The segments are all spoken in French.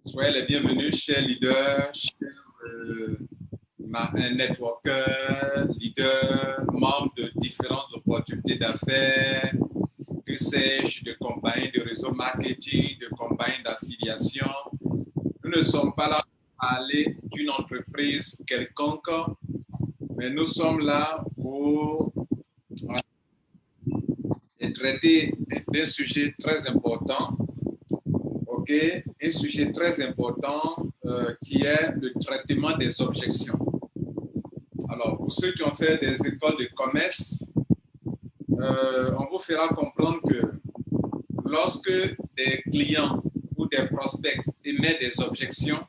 Soyez les bienvenus, chers leaders, chers networkers, leaders, membres de différentes opportunités d'affaires, que sais-je, de compagnies de réseau marketing, de compagnies d'affiliation. Nous ne sommes pas là pour parler d'une entreprise quelconque, mais nous sommes là pour traiter d'un sujet très important. Ok, un sujet très important qui est le traitement des objections. Alors, pour ceux qui ont fait des écoles de commerce, on vous fera comprendre que lorsque des clients ou des prospects émettent des objections,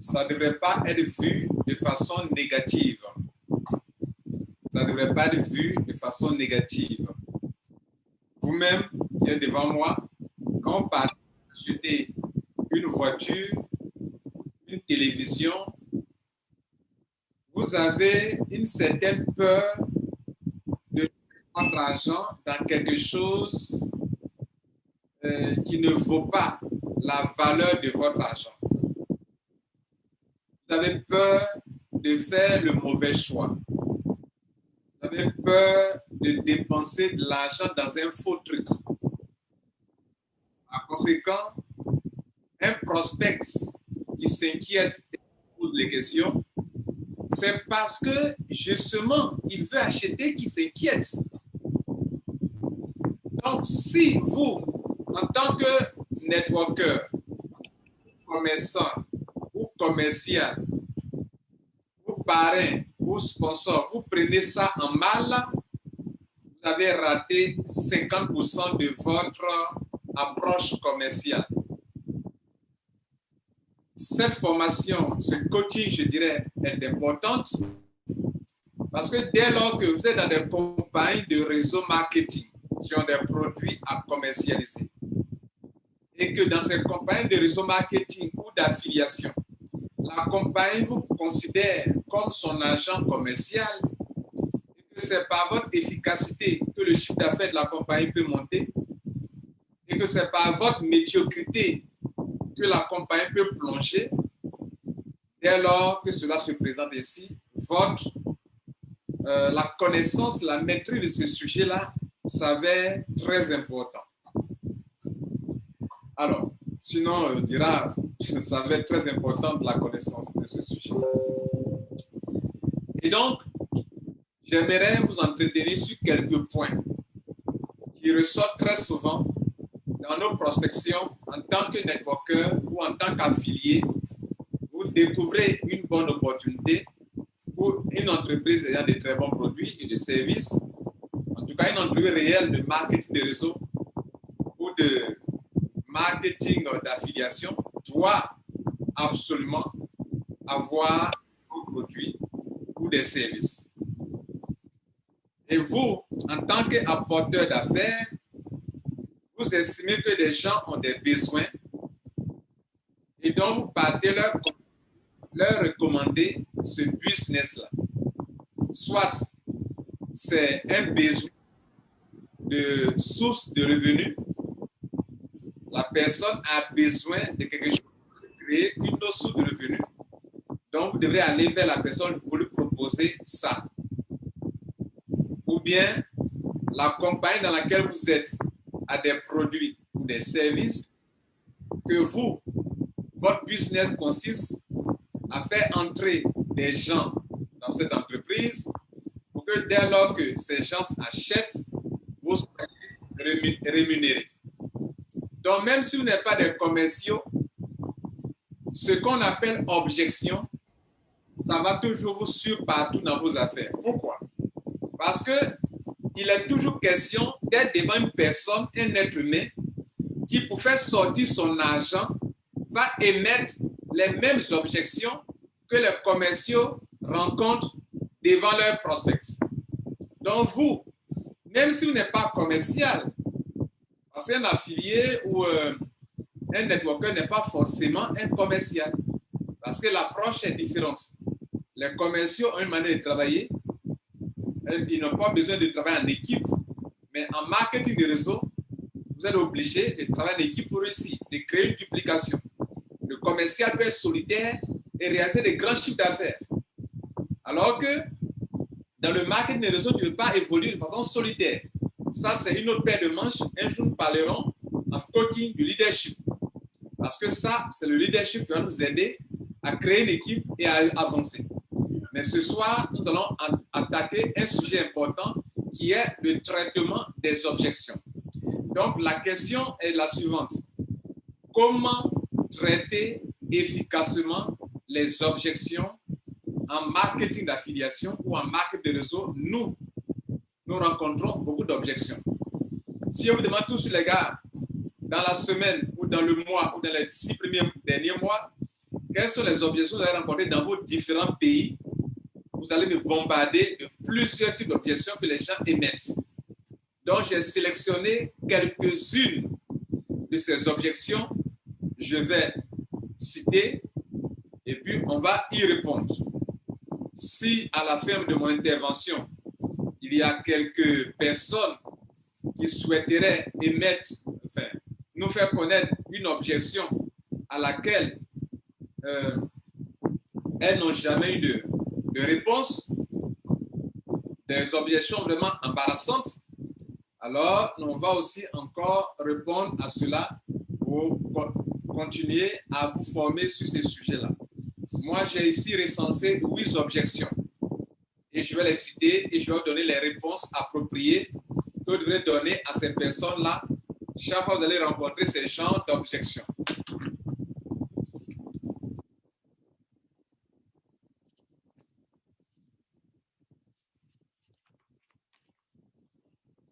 ça ne devrait pas être vu de façon négative. Ça ne devrait pas être vu de façon négative. Vous-même qui êtes devant moi, quand on parle d'acheter une voiture, une télévision, vous avez une certaine peur de mettre votre argent dans quelque chose qui ne vaut pas la valeur de votre argent. Vous avez peur de faire le mauvais choix. Vous avez peur de dépenser de l'argent dans un faux truc. Par conséquent, un prospect qui s'inquiète et pose des questions, c'est parce que justement, il veut acheter qu'il s'inquiète. Donc, si vous, en tant que networker, commerçant ou commercial, ou parrain ou sponsor, vous prenez ça en mal, vous avez raté 50% de votre approche commerciale. Cette formation, ce coaching, je dirais, est importante parce que dès lors que vous êtes dans des compagnies de réseau marketing qui ont des produits à commercialiser et que dans ces compagnies de réseau marketing ou d'affiliation, la compagnie vous considère comme son agent commercial et que c'est par votre efficacité que le chiffre d'affaires de la compagnie peut monter et que c'est par votre médiocrité que la compagnie peut plonger, dès lors que cela se présente ici, la connaissance, la maîtrise de ce sujet-là s'avère très important. Alors, sinon, on dira, ça s'avère très important la connaissance de ce sujet. Et donc, j'aimerais vous entretenir sur quelques points qui ressortent très souvent dans nos prospections en tant que networker ou en tant qu'affilié. Vous découvrez une bonne opportunité pour une entreprise ayant de très bons produits et de services, en tout cas une entreprise réelle de marketing de réseau ou de marketing d'affiliation doit absolument avoir des produits ou des services. Et vous, en tant qu'apporteur d'affaires, vous estimez que les gens ont des besoins et donc vous partez leur recommander ce business-là. Soit c'est un besoin de source de revenus, la personne a besoin de quelque chose pour créer une autre source de revenus. Donc vous devrez aller vers la personne pour lui proposer ça. Ou bien la compagnie dans laquelle vous êtes a des produits ou des services que vous, votre business consiste à faire entrer des gens dans cette entreprise pour que dès lors que ces gens achètent, vous soyez rémunérés. Donc, même si vous n'êtes pas des commerciaux, ce qu'on appelle objection, ça va toujours vous suivre partout dans vos affaires. Pourquoi? Parce qu'il est toujours question d'être devant une personne, un être humain, qui, pour faire sortir son argent, va émettre les mêmes objections que les commerciaux rencontrent devant leurs prospects. Donc vous, même si vous n'êtes pas commercial, parce qu'un affilié ou un networker n'est pas forcément un commercial, parce que l'approche est différente. Les commerciaux ont une manière de travailler, ils n'ont pas besoin de travailler en équipe, mais en marketing de réseau, vous êtes obligé de travailler en équipe pour réussir, de créer une duplication. Le commercial peut être solitaire et réaliser des grands chiffres d'affaires. Alors que dans le marketing des réseaux, tu ne peux pas évoluer de façon solitaire. Ça, c'est une autre paire de manches. Un jour, nous parlerons en coaching du leadership. Parce que ça, c'est le leadership qui va nous aider à créer une équipe et à avancer. Mais ce soir, nous allons attaquer un sujet important qui est le traitement des objections. Donc, la question est la suivante. Comment traiter efficacement les objections en marketing d'affiliation ou en marketing de réseau? Nous rencontrons beaucoup d'objections. Si on vous demande tous les gars, dans la semaine ou dans le mois ou dans les 6 derniers mois, quelles sont les objections que vous avez rencontrées dans vos différents pays? Vous allez me bombarder de plusieurs types d'objections que les gens émettent. Donc, j'ai sélectionné quelques-unes de ces objections. Je vais citer et puis on va y répondre. Si à la fin de mon intervention, il y a quelques personnes qui souhaiteraient émettre, enfin, nous faire connaître une objection à laquelle elles n'ont jamais eu de réponse, des objections vraiment embarrassantes, alors on va aussi encore répondre à cela pour continuer à vous former sur ces sujets-là. Moi, j'ai ici recensé 8 objections et je vais les citer et je vais donner les réponses appropriées que vous devrez donner à ces personnes-là chaque fois que vous allez rencontrer ces genres d'objections.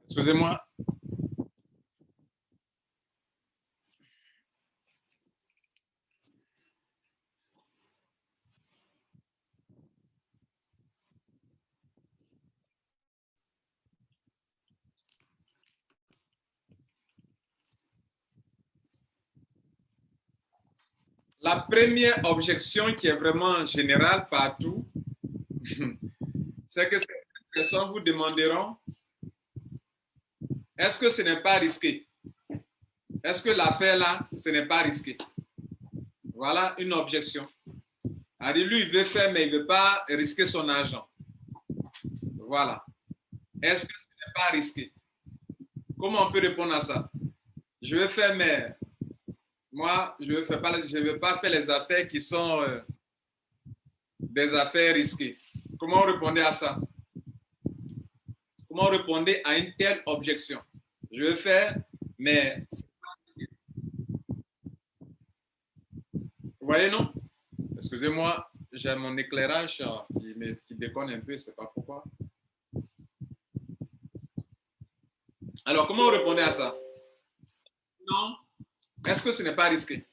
Excusez-moi. La première objection qui est vraiment générale partout, c'est que ces personnes vous demanderont, est-ce que ce n'est pas risqué? Est-ce que l'affaire là, ce n'est pas risqué? Voilà une objection. Alors, lui, il veut faire, mais il ne veut pas risquer son argent. Voilà. Est-ce que ce n'est pas risqué? Comment on peut répondre à ça? Je veux faire, mais moi, je ne veux pas faire les affaires qui sont des affaires risquées. Comment on répondait à ça? Comment on répondait à une telle objection? Je veux faire, mais c'est pas risqué. Vous voyez, non? Excusez-moi, j'ai mon éclairage qui déconne un peu, je ne sais pas pourquoi. Alors, comment on répondait à ça? Non. Est-ce que ce n'est pas risqué?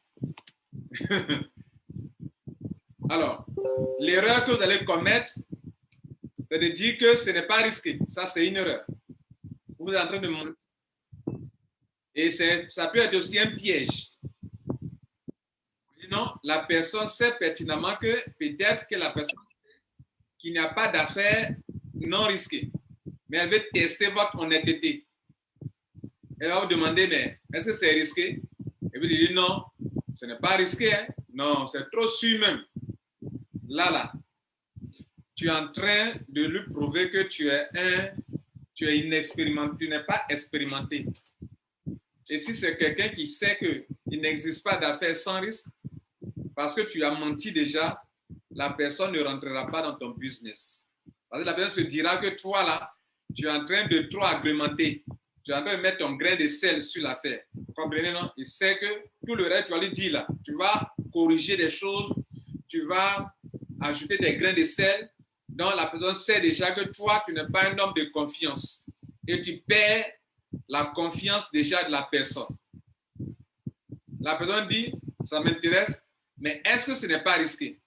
Alors, l'erreur que vous allez commettre, c'est de dire que ce n'est pas risqué. Ça, c'est une erreur. Vous êtes en train de mentir. Et ça peut être aussi un piège. Non, la personne sait pertinemment que peut-être que la personne qui n'a pas d'affaires non risquées, mais elle veut tester votre honnêteté. Elle va vous demander, mais est-ce que c'est risqué? Et vous dites non, ce n'est pas risqué. Hein? Non, c'est trop sûr même. Là, tu es en train de lui prouver que tu es inexpérimenté, tu n'es pas expérimenté. Et si c'est quelqu'un qui sait qu'il n'existe pas d'affaires sans risque, parce que tu as menti déjà, la personne ne rentrera pas dans ton business. Parce que la personne se dira que toi, là, tu es en train de trop agrémenter. Tu es en train de mettre ton grain de sel sur l'affaire. Vous comprenez, non? Il sait que tout le reste, tu vas lui dire là. Tu vas corriger des choses, tu vas ajouter des grains de sel, dont la personne sait déjà que toi, tu n'es pas un homme de confiance. Et tu perds la confiance déjà de la personne. La personne dit, ça m'intéresse, mais est-ce que ce n'est pas risqué?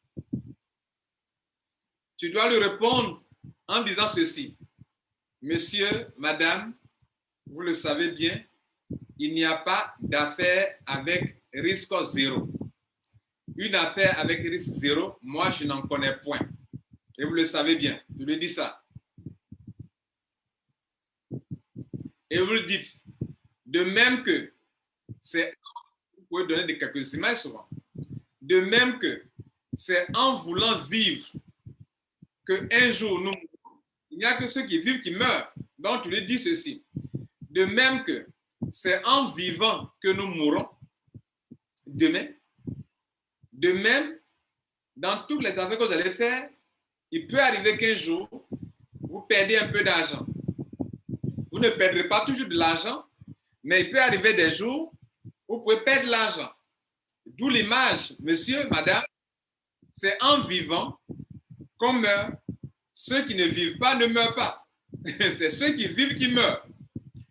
Tu dois lui répondre en disant ceci. Monsieur, madame, vous le savez bien, il n'y a pas d'affaire avec risque zéro. Une affaire avec risque zéro, moi, je n'en connais point. Et vous le savez bien. Je lui dis ça. Et vous le dites. De même que, vous pouvez donner quelques images souvent. De même que c'est en voulant vivre qu'un jour nous mourrons. Il n'y a que ceux qui vivent qui meurent. Donc tu lui dis ceci. De même que c'est en vivant que nous mourrons demain. De même, dans toutes les affaires que vous allez faire, il peut arriver qu'un jour, vous perdez un peu d'argent. Vous ne perdrez pas toujours de l'argent, mais il peut arriver des jours où vous pouvez perdre l'argent. D'où l'image, monsieur, madame, c'est en vivant qu'on meurt. Ceux qui ne vivent pas ne meurent pas. C'est ceux qui vivent qui meurent.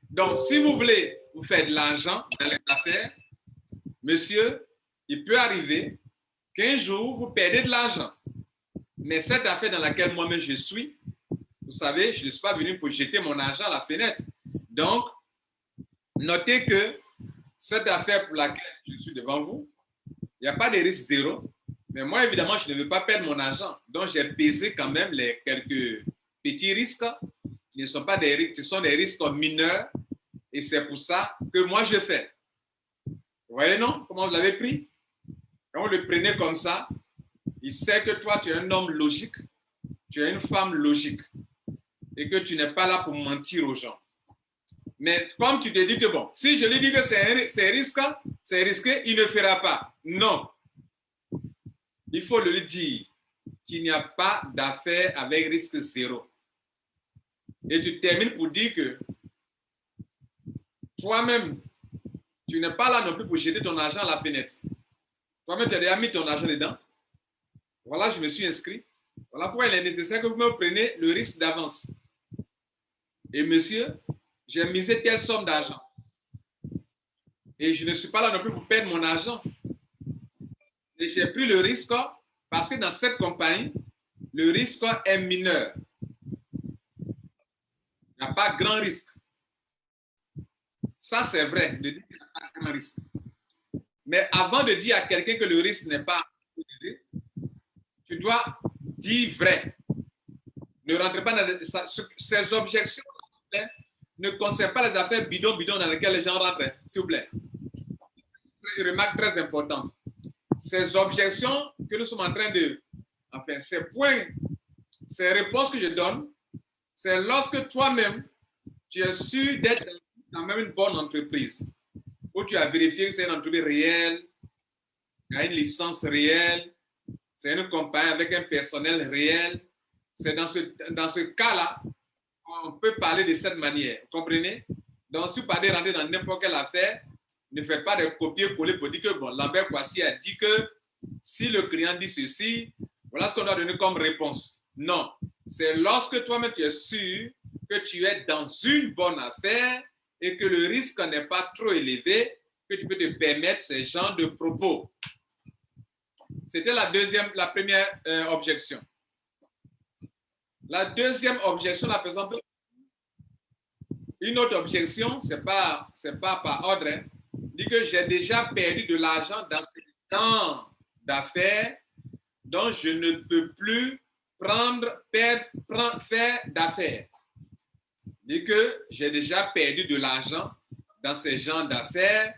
Donc, si vous voulez vous faire de l'argent dans les affaires, monsieur, il peut arriver qu'un jour, vous perdez de l'argent. Mais cette affaire dans laquelle moi-même je suis, vous savez, je ne suis pas venu pour jeter mon argent à la fenêtre. Donc, notez que cette affaire pour laquelle je suis devant vous, il n'y a pas de risque zéro. Mais moi, évidemment, je ne veux pas perdre mon argent. Donc, j'ai pesé quand même les quelques petits risques qui ne sont pas des risques, qui sont des risques mineurs. Et c'est pour ça que moi, je fais. Vous voyez, non? Comment vous l'avez pris? Quand vous le prenez comme ça, il sait que toi, tu es un homme logique, tu es une femme logique et que tu n'es pas là pour mentir aux gens. Mais comme tu te dis que bon, si je lui dis que c'est risqué, il ne fera pas. Non. Il faut lui dire qu'il n'y a pas d'affaire avec risque zéro. Et tu termines pour dire que toi-même, tu n'es pas là non plus pour jeter ton argent à la fenêtre. Toi-même, tu as déjà mis ton argent dedans. Voilà, je me suis inscrit. Voilà pourquoi il est nécessaire que vous me preniez le risque d'avance. Et monsieur, j'ai misé telle somme d'argent. Et je ne suis pas là non plus pour perdre mon argent. Et j'ai pris le risque parce que dans cette compagnie, le risque est mineur. Il n'y a pas grand risque. Ça, c'est vrai, de dire qu'il n'y a pas grand risque. Mais avant de dire à quelqu'un que le risque n'est pas élevé, tu dois dire vrai. Ne rentrez pas dans ces objections, ne concernent pas les affaires bidons dans lesquelles les gens rentrent, s'il vous plaît. Une remarque très importante. Ces objections que nous sommes en train de... Enfin, ces points, ces réponses que je donne, c'est lorsque toi-même, tu es sûr d'être dans même une bonne entreprise, où tu as vérifié que c'est une entreprise réelle, il y a une licence réelle, c'est une compagnie avec un personnel réel. C'est dans ce cas-là qu'on peut parler de cette manière. Vous comprenez? Donc, si vous parlez rentrer dans n'importe quelle affaire, ne faites pas de copier-coller pour dire que, bon, Lambert Kouassi a dit que si le client dit ceci, voilà ce qu'on doit donner comme réponse. Non. C'est lorsque toi-même tu es sûr que tu es dans une bonne affaire et que le risque n'est pas trop élevé que tu peux te permettre ces genres de propos. C'était la première objection. La deuxième objection, la personne peut... Une autre objection, c'est pas par ordre, hein, dit que j'ai déjà perdu de l'argent dans ces genres d'affaires dont je ne peux plus faire d'affaires. Dit que j'ai déjà perdu de l'argent dans ces genres d'affaires.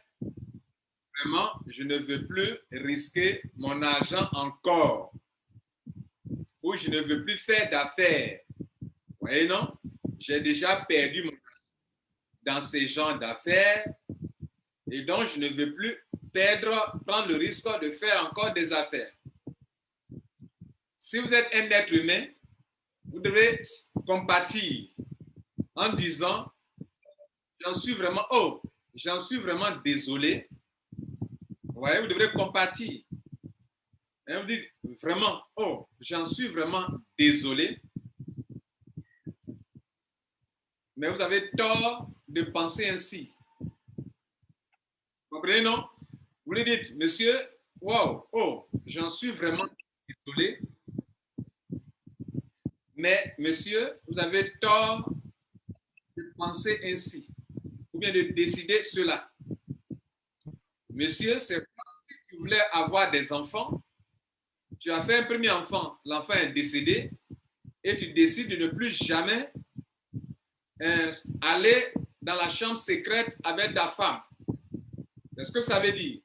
Vraiment, je ne veux plus risquer mon argent encore. Ou je ne veux plus faire d'affaires. Vous voyez, non? J'ai déjà perdu mon argent dans ces genres d'affaires et donc je ne veux plus prendre le risque de faire encore des affaires. Si vous êtes un être humain, vous devez compatir en disant j'en suis vraiment désolé. Vous voyez, vous devrez compatir. Et vous dites vraiment, j'en suis vraiment désolé. Mais vous avez tort de penser ainsi. Vous comprenez, non? Vous lui dites, monsieur, j'en suis vraiment désolé. Mais, monsieur, vous avez tort de penser ainsi. Ou bien de décider cela. Monsieur, c'est parce que tu voulais avoir des enfants. Tu as fait un premier enfant, l'enfant est décédé, et tu décides de ne plus jamais aller dans la chambre secrète avec ta femme. C'est ce que ça veut dire.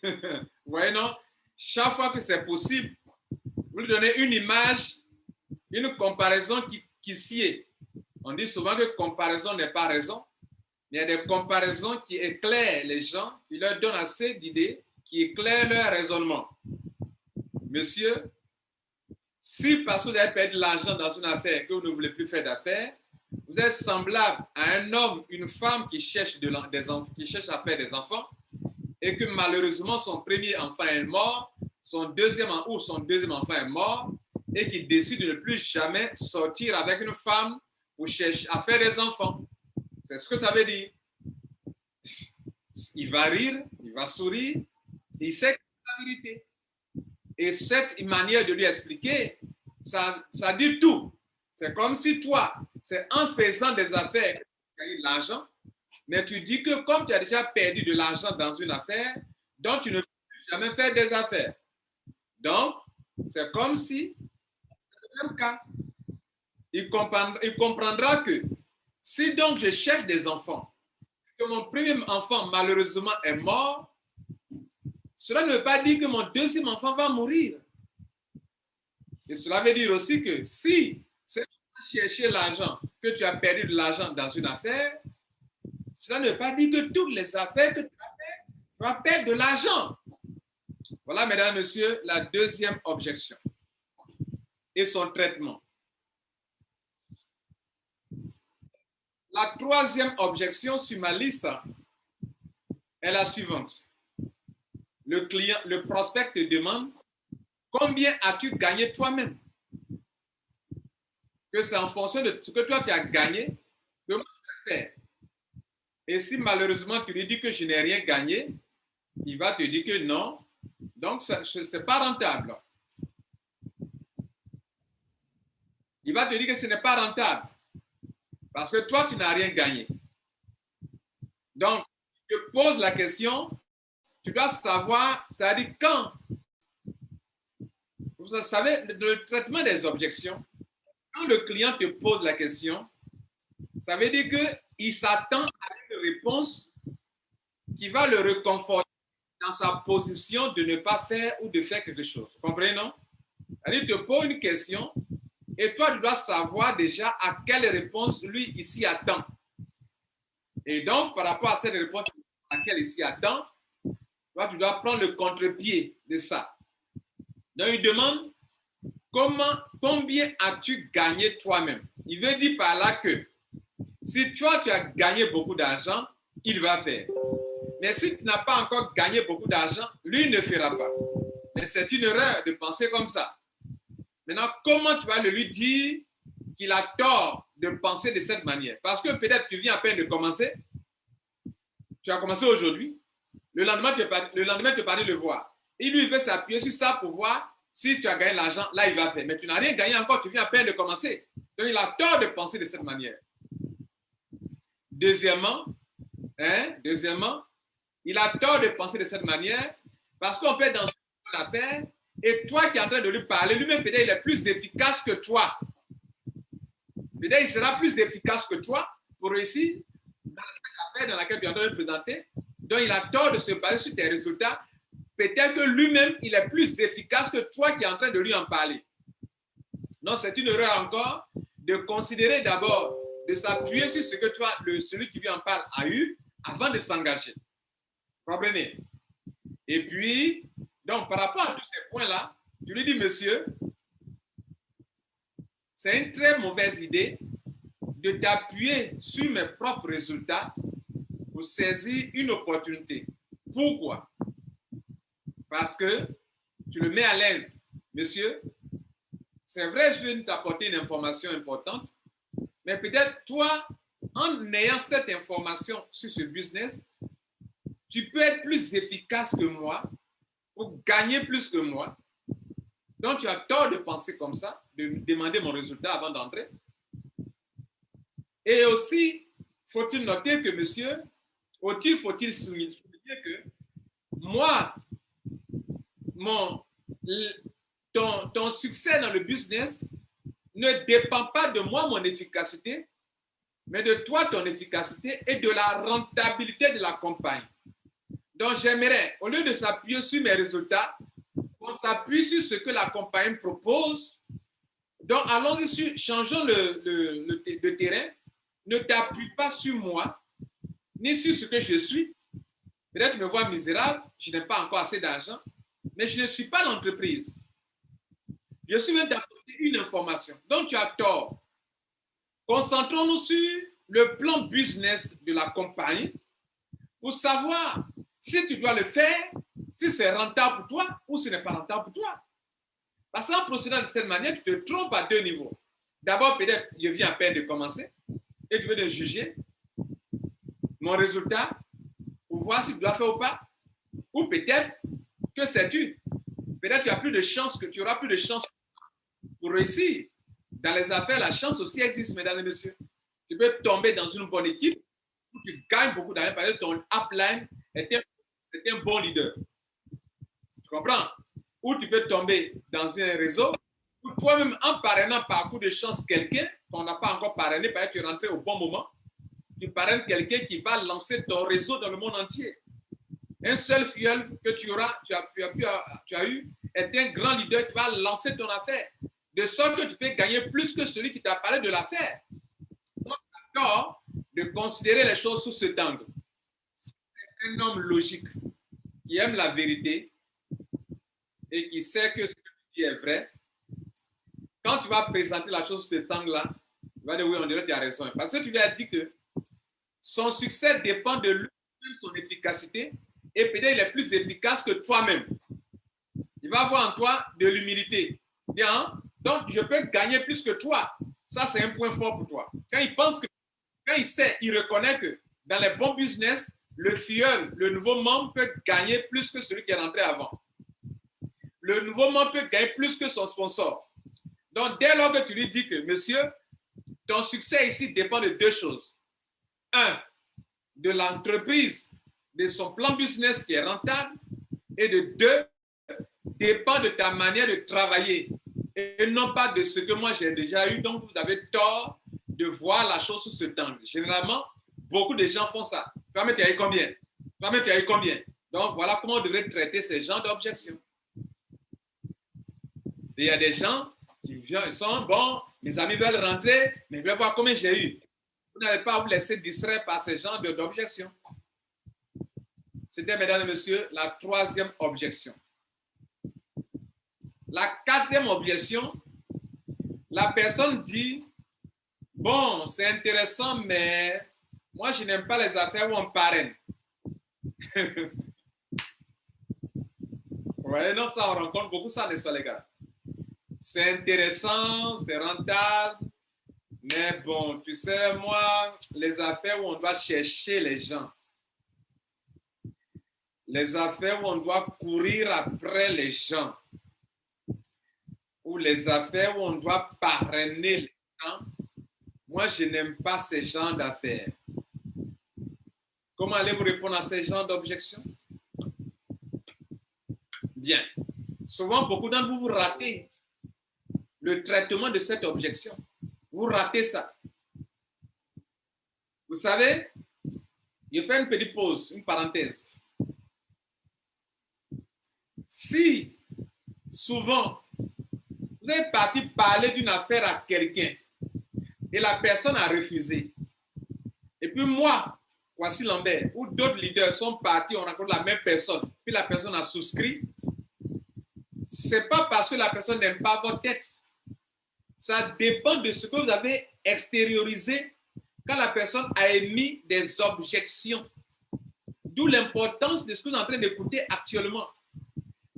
Vous voyez, non? chaque fois que c'est possible, vous lui donnez une image, une comparaison qui sied. On dit souvent que comparaison n'est pas raison. Il y a des comparaisons qui éclairent les gens, qui leur donnent assez d'idées, qui éclairent leur raisonnement. Monsieur, si parce que vous avez perdu de l'argent dans une affaire que vous ne voulez plus faire d'affaires, vous êtes semblable à un homme, une femme qui cherche, à faire des enfants et que malheureusement son premier enfant est mort, son deuxième enfant est mort et qui décide de ne plus jamais sortir avec une femme pour chercher à faire des enfants. C'est ce que ça veut dire. Il va rire, il va sourire, il sait que c'est la vérité. Et cette manière de lui expliquer, ça dit tout. C'est comme si toi, c'est en faisant des affaires que tu as eu de l'argent, mais tu dis que comme tu as déjà perdu de l'argent dans une affaire, donc tu ne peux plus jamais faire des affaires. Donc, c'est comme si, c'est le même cas. Il comprendra que si donc je cherche des enfants, que mon premier enfant malheureusement est mort, cela ne veut pas dire que mon deuxième enfant va mourir. Et cela veut dire aussi que si c'est pour chercher l'argent, que tu as perdu de l'argent dans une affaire, cela ne veut pas dire que toutes les affaires que tu as faites, tu vas perdre de l'argent. Voilà, mesdames, messieurs, la deuxième objection et son traitement. La troisième objection sur ma liste est la suivante. Le prospect te demande combien as-tu gagné toi-même? Que c'est en fonction de ce que toi tu as gagné, comment tu vas faire. Et si malheureusement tu lui dis que je n'ai rien gagné, il va te dire que non, donc ce n'est pas rentable. Il va te dire que ce n'est pas rentable parce que toi tu n'as rien gagné. Donc, je pose la question, tu dois savoir, ça veut dire quand. Vous savez, le traitement des objections, quand le client te pose la question, ça veut dire qu'il s'attend à une réponse qui va le réconforter dans sa position de ne pas faire ou de faire quelque chose. Vous comprenez, non? Il te pose une question et toi, tu dois savoir déjà à quelle réponse lui ici attend. Et donc, par rapport à cette réponse à laquelle il s'y attend, toi, tu dois prendre le contre-pied de ça. Donc, il demande combien as-tu gagné toi-même? Il veut dire par là que si toi, tu as gagné beaucoup d'argent, il va faire. Mais si tu n'as pas encore gagné beaucoup d'argent, lui ne fera pas. Mais c'est une erreur de penser comme ça. Maintenant, comment tu vas lui dire qu'il a tort de penser de cette manière? Parce que peut-être tu viens à peine de commencer. Tu as commencé aujourd'hui. Le lendemain, tu es parti le voir. Il lui veut s'appuyer sur ça pour voir si tu as gagné l'argent. Là, il va faire. Mais tu n'as rien gagné encore. Tu viens à peine de commencer. Donc, il a tort de penser de cette manière. Deuxièmement, il a tort de penser de cette manière parce qu'on peut être dans une affaire et toi qui es en train de lui parler, lui-même peut-être il est plus efficace que toi. Peut-être il sera plus efficace que toi pour réussir dans cette affaire dans laquelle tu es en train de présenter. Donc il a tort de se baser sur tes résultats. Peut-être que lui-même il est plus efficace que toi qui es en train de lui en parler. Donc c'est une erreur encore de considérer d'abord, de s'appuyer sur ce que toi, celui qui lui en parle a eu avant de s'engager. Comprenez? Et puis, donc par rapport à tous ces points-là, tu lui dis, monsieur, c'est une très mauvaise idée de t'appuyer sur mes propres résultats pour saisir une opportunité. Pourquoi? Parce que tu le mets à l'aise. Monsieur, c'est vrai, je viens de t'apporter une information importante, mais peut-être toi, en ayant cette information sur ce business, tu peux être plus efficace que moi pour gagner plus que moi. Donc, tu as tort de penser comme ça, de me demander mon résultat avant d'entrer. Et aussi, faut-il noter que, monsieur, faut-il souligner que moi, ton succès dans le business ne dépend pas de moi, mon efficacité, mais de toi, ton efficacité et de la rentabilité de la compagnie. Donc, j'aimerais, au lieu de s'appuyer sur mes résultats, On s'appuie sur ce que la compagnie propose. Donc, allons-y, changeons le terrain. Ne t'appuie pas sur moi, ni sur ce que je suis. Peut-être tu me vois misérable, je n'ai pas encore assez d'argent, mais je ne suis pas l'entreprise. Je suis même d'apporter une information. Donc, tu as tort. Concentrons-nous sur le plan business de la compagnie pour savoir si tu dois le faire, si c'est rentable pour toi ou si ce n'est pas rentable pour toi. Parce qu'en procédant de cette manière, tu te trompes à deux niveaux. D'abord, peut-être, je viens à peine de commencer et tu veux te juger mon résultat pour voir si tu dois faire ou pas. Ou peut-être que sais-tu, peut-être tu as plus de chance, que tu auras plus de chance pour réussir. Dans les affaires, la chance aussi existe, mesdames et messieurs. Tu peux tomber dans une bonne équipe où tu gagnes beaucoup d'argent parce que ton upline était un bon leader. Tu comprends? Ou tu peux tomber dans un réseau où toi-même, en parrainant par coup de chance quelqu'un qu'on n'a pas encore parrainé parce que tu es rentré au bon moment, tu parraines quelqu'un qui va lancer ton réseau dans le monde entier. Un seul filleul que tu as eu est un grand leader qui va lancer ton affaire, de sorte que tu peux gagner plus que celui qui t'a parlé de l'affaire. Donc, d'accord de considérer les choses sous cet angle. C'est un homme logique qui aime la vérité et qui sait que ce que tu dis est vrai. Quand tu vas présenter la chose sous cet angle-là, tu vas dire oui, on dirait que tu as raison. Parce que tu lui as dit que son succès dépend de lui-même, son efficacité, et peut-être il est plus efficace que toi-même. Il va avoir en toi de l'humilité. Bien, donc je peux gagner plus que toi. Ça, c'est un point fort pour toi. Quand il pense que, quand il sait, il reconnaît que dans les bons business, le filleul, le nouveau membre peut gagner plus que celui qui est rentré avant. Le nouveau membre peut gagner plus que son sponsor. Donc, dès lors que tu lui dis que, monsieur, ton succès ici dépend de deux choses. Un, de l'entreprise, de son plan business qui est rentable, et de deux, dépend de ta manière de travailler et non pas de ce que moi j'ai déjà eu. Donc, vous avez tort de voir la chose sous ce angle. Généralement, beaucoup de gens font ça. Toi-même, tu as eu combien? Toi-même, tu as eu combien? Donc, voilà comment on devrait traiter ces genres d'objections. Il y a des gens qui viennent, ils sont bon, mes amis veulent rentrer, mais ils veulent voir combien j'ai eu. Vous n'allez pas vous laisser distraire par ces genres d'objections. C'était, mesdames et messieurs, la troisième objection. La quatrième objection, la personne dit, bon, c'est intéressant, mais moi, je n'aime pas les affaires où on parraine. Ouais, non, ça, on rencontre beaucoup ça, n'est-ce pas, les gars? C'est intéressant, c'est rentable, mais bon, tu sais, moi, les affaires où on doit chercher les gens, les affaires où on doit courir après les gens, ou les affaires où on doit parrainer les gens, moi, je n'aime pas ces genres d'affaires. Comment allez-vous répondre à ces genres d'objections? Bien. Souvent, beaucoup d'entre vous, vous ratez le traitement de cette objection. Vous ratez ça. Vous savez, je fais une petite pause, une parenthèse. Si, souvent, vous êtes parti parler d'une affaire à quelqu'un et la personne a refusé, et puis moi, voici Lambert, ou d'autres leaders sont partis, on rencontre la même personne, puis la personne a souscrit, c'est pas parce que la personne n'aime pas votre texte. Ça dépend de ce que vous avez extériorisé quand la personne a émis des objections. D'où l'importance de ce que vous êtes en train d'écouter actuellement.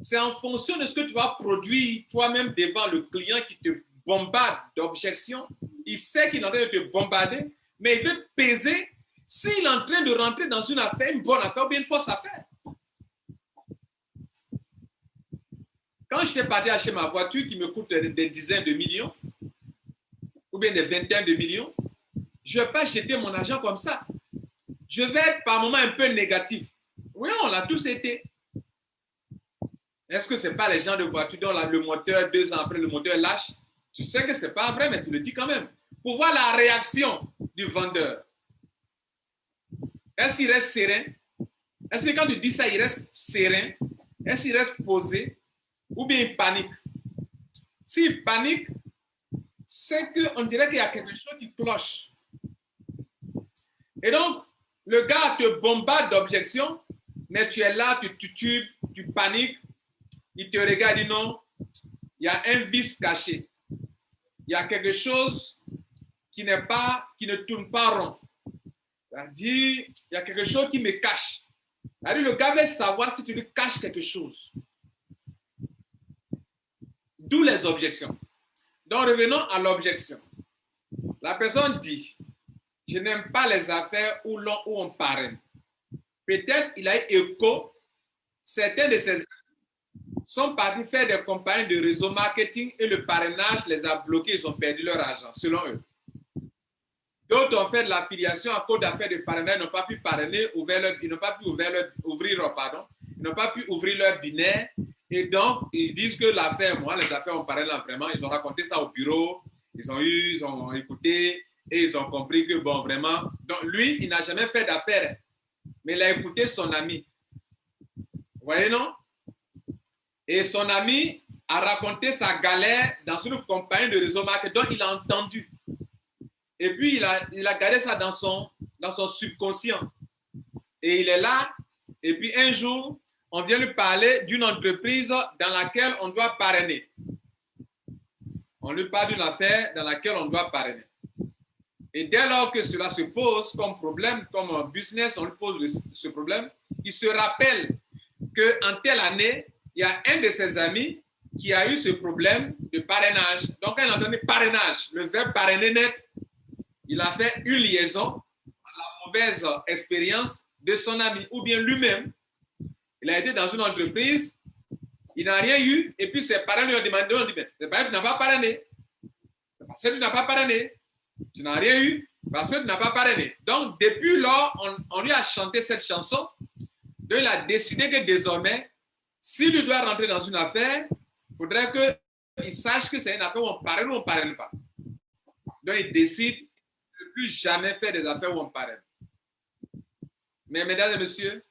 C'est en fonction de ce que tu vas produire toi-même devant le client qui te bombarde d'objections. Il sait qu'il est en train de te bombarder, mais il veut peser s'il est en train de rentrer dans une affaire, une bonne affaire ou bien une fausse affaire. Quand je suis parti acheter ma voiture qui me coûte des dizaines de millions, ou bien des vingtaines de millions, je ne vais pas jeter mon argent comme ça. Je vais être par moments un peu négatif. Oui, on l'a tous été. Est-ce que ce n'est pas les gens de voiture dont le moteur, 2 ans après, le moteur lâche? Tu sais que ce n'est pas vrai, mais tu le dis quand même. Pour voir la réaction du vendeur. Est-ce qu'il reste serein? Est-ce que quand tu dis ça, il reste serein? Est-ce qu'il reste posé? ou bien il panique. S'il panique, c'est qu'on dirait qu'il y a quelque chose qui cloche. Et donc, le gars te bombarde d'objections, mais tu es là, tu titubes, tu paniques, il te regarde et dit non, il y a un vice caché. Il y a quelque chose qui ne tourne pas rond. Il y a quelque chose qui me cache. Le gars veut savoir si tu lui caches quelque chose. D'où les objections. Donc, revenons à l'objection. La personne dit, je n'aime pas les affaires où on parraine. Peut-être il a eu écho, certains de ses amis sont partis faire des campagnes de réseau marketing et le parrainage les a bloqués, ils ont perdu leur argent, selon eux. D'autres ont fait de l'affiliation à cause d'affaires de parrainage, ils n'ont pas pu parrainer, ils n'ont pas pu ouvrir leur binaire. Et donc, ils disent que l'affaire, moi, les affaires, on parraine là vraiment, ils ont raconté ça au bureau, ils ont écouté et ils ont compris que, bon, vraiment, donc lui, il n'a jamais fait d'affaires, mais il a écouté son ami. Vous voyez, non? Et son ami a raconté sa galère dans une compagnie de réseau marketing, donc il a entendu. Et puis, il a gardé ça dans son subconscient. Et il est là, et puis un jour, on vient lui parler d'une entreprise dans laquelle on doit parrainer. On lui parle d'une affaire dans laquelle on doit parrainer. Et dès lors que cela se pose comme problème, comme business, on lui pose ce problème, il se rappelle qu'en telle année, il y a un de ses amis qui a eu ce problème de parrainage. Donc, quand il a entendu parrainage, le verbe parrainer net, il a fait une liaison à la mauvaise expérience de son ami, ou bien lui-même. Il a été dans une entreprise, il n'a rien eu, et puis ses parents lui ont demandé, c'est parce que tu n'as pas parrainé. C'est parce que tu n'as pas parrainé. Tu n'as rien eu parce que tu n'as pas parrainé. Donc, depuis lors, on lui a chanté cette chanson. Donc, il a décidé que désormais, s'il lui doit rentrer dans une affaire, il faudrait qu'il sache que c'est une affaire où on parraine ou on ne parraine pas. Donc, il décide de ne plus jamais faire des affaires où on parraine. Mais, mesdames et messieurs,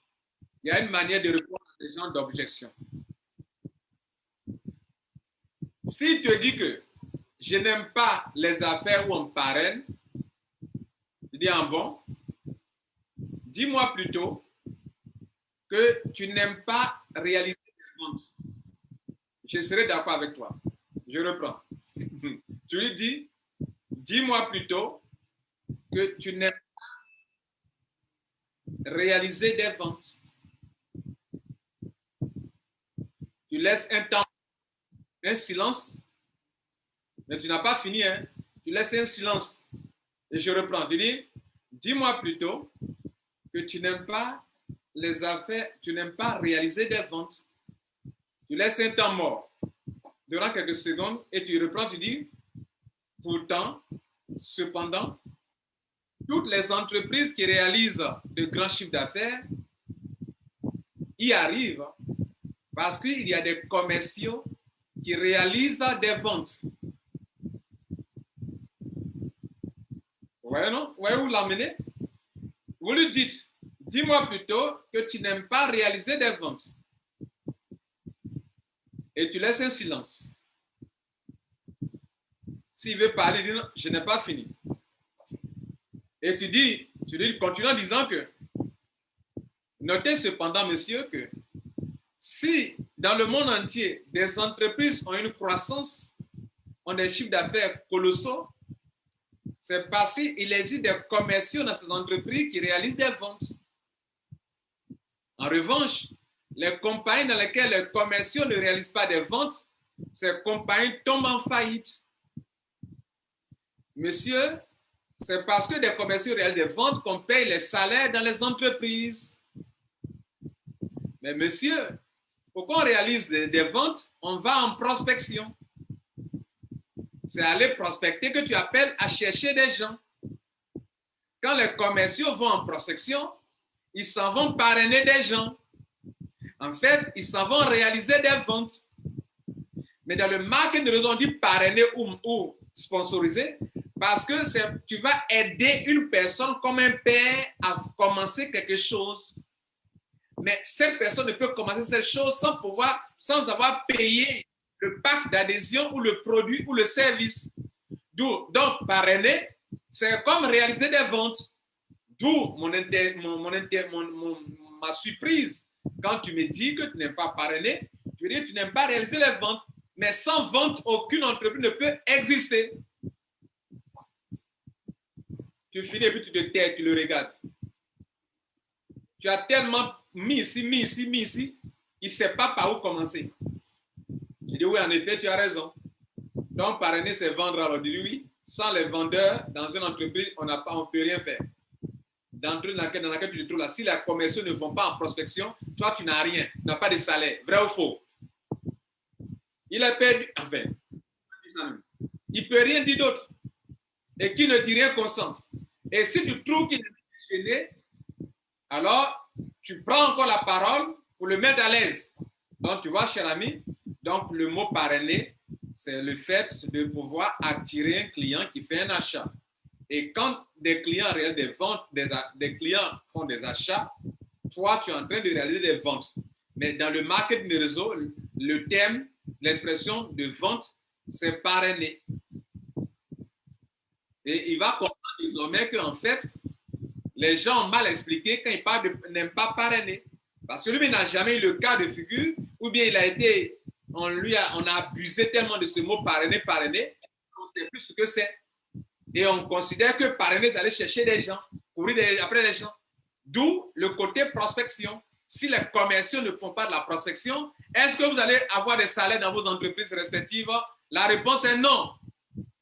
il y a une manière de répondre à ces genres d'objections. S'il te dit que je n'aime pas les affaires où on parraine, je dis bon, dis-moi plutôt que tu n'aimes pas réaliser des ventes. Je serai d'accord avec toi. Je reprends. Tu lui dis, dis-moi plutôt que tu n'aimes pas réaliser des ventes. Tu laisses un temps, un silence, mais tu n'as pas fini, hein? Tu laisses un silence. Et je reprends. Tu dis, dis-moi plutôt que tu n'aimes pas les affaires, tu n'aimes pas réaliser des ventes. Tu laisses un temps mort durant quelques secondes et tu reprends, tu dis, pourtant, cependant, toutes les entreprises qui réalisent de grands chiffres d'affaires y arrivent parce qu'il y a des commerciaux qui réalisent des ventes. Vous voyez, non? Vous voyez où l'emmener? Vous lui dites, dis-moi plutôt que tu n'aimes pas réaliser des ventes. Et tu laisses un silence. S'il veut parler, il dit non, je n'ai pas fini. Et tu dis, continue en disant que, notez cependant, monsieur, que si dans le monde entier, des entreprises ont une croissance, ont des chiffres d'affaires colossaux, c'est parce qu'il existe des commerciaux dans ces entreprises qui réalisent des ventes. En revanche, les compagnies dans lesquelles les commerciaux ne réalisent pas des ventes, ces compagnies tombent en faillite. Monsieur, c'est parce que des commerciaux réalisent des ventes qu'on paye les salaires dans les entreprises. Mais monsieur, pour qu'on réalise des ventes, on va en prospection. C'est aller prospecter que tu appelles à chercher des gens. Quand les commerciaux vont en prospection, ils s'en vont parrainer des gens. En fait, ils s'en vont réaliser des ventes. Mais dans le marketing de réseau, on dit parrainer ou sponsoriser parce que tu vas aider une personne comme un père à commencer quelque chose. Mais cette personne ne peut commencer cette chose sans avoir payé le pack d'adhésion ou le produit ou le service. Donc, parrainer, c'est comme réaliser des ventes. D'où ma surprise quand tu me dis que tu n'aimes pas parrainer, tu veux dire que tu n'aimes pas réaliser les ventes. Mais sans vente, aucune entreprise ne peut exister. Tu finis et puis tu te tais, tu le regardes. Tu as tellement mis ici, il ne sait pas par où commencer. Je dis oui, en effet, tu as raison. Donc, parrainer, c'est vendre. Alors, je dis oui, sans les vendeurs, dans une entreprise, on ne peut rien faire. Dans laquelle tu te trouves là, si les commerciaux ne vont pas en prospection, toi, tu n'as rien, tu n'as pas de salaire. Vrai ou faux? Il a perdu, enfin, il ne peut rien dire d'autre. Et qui ne dit rien consent. Et si tu trouves qu'il est gêné, alors tu prends encore la parole pour le mettre à l'aise. Donc, tu vois, cher ami, donc le mot parrainer, c'est le fait de pouvoir attirer un client qui fait un achat. Et quand des clients réalisent des ventes, des clients font des achats, toi, tu es en train de réaliser des ventes. Mais dans le marketing de réseau, le terme, l'expression de vente, c'est parrainer. Et il va comprendre désormais qu'en fait, les gens ont mal expliqué quand ils parlent de n'aiment pas parrainer. Parce que lui, il n'a jamais eu le cas de figure, ou bien on a abusé tellement de ce mot parrainer, qu'on ne sait plus ce que c'est. Et on considère que parrainer, c'est aller chercher des gens, courir après les gens. D'où le côté prospection. Si les commerciaux ne font pas de la prospection, est-ce que vous allez avoir des salaires dans vos entreprises respectives? La réponse est non.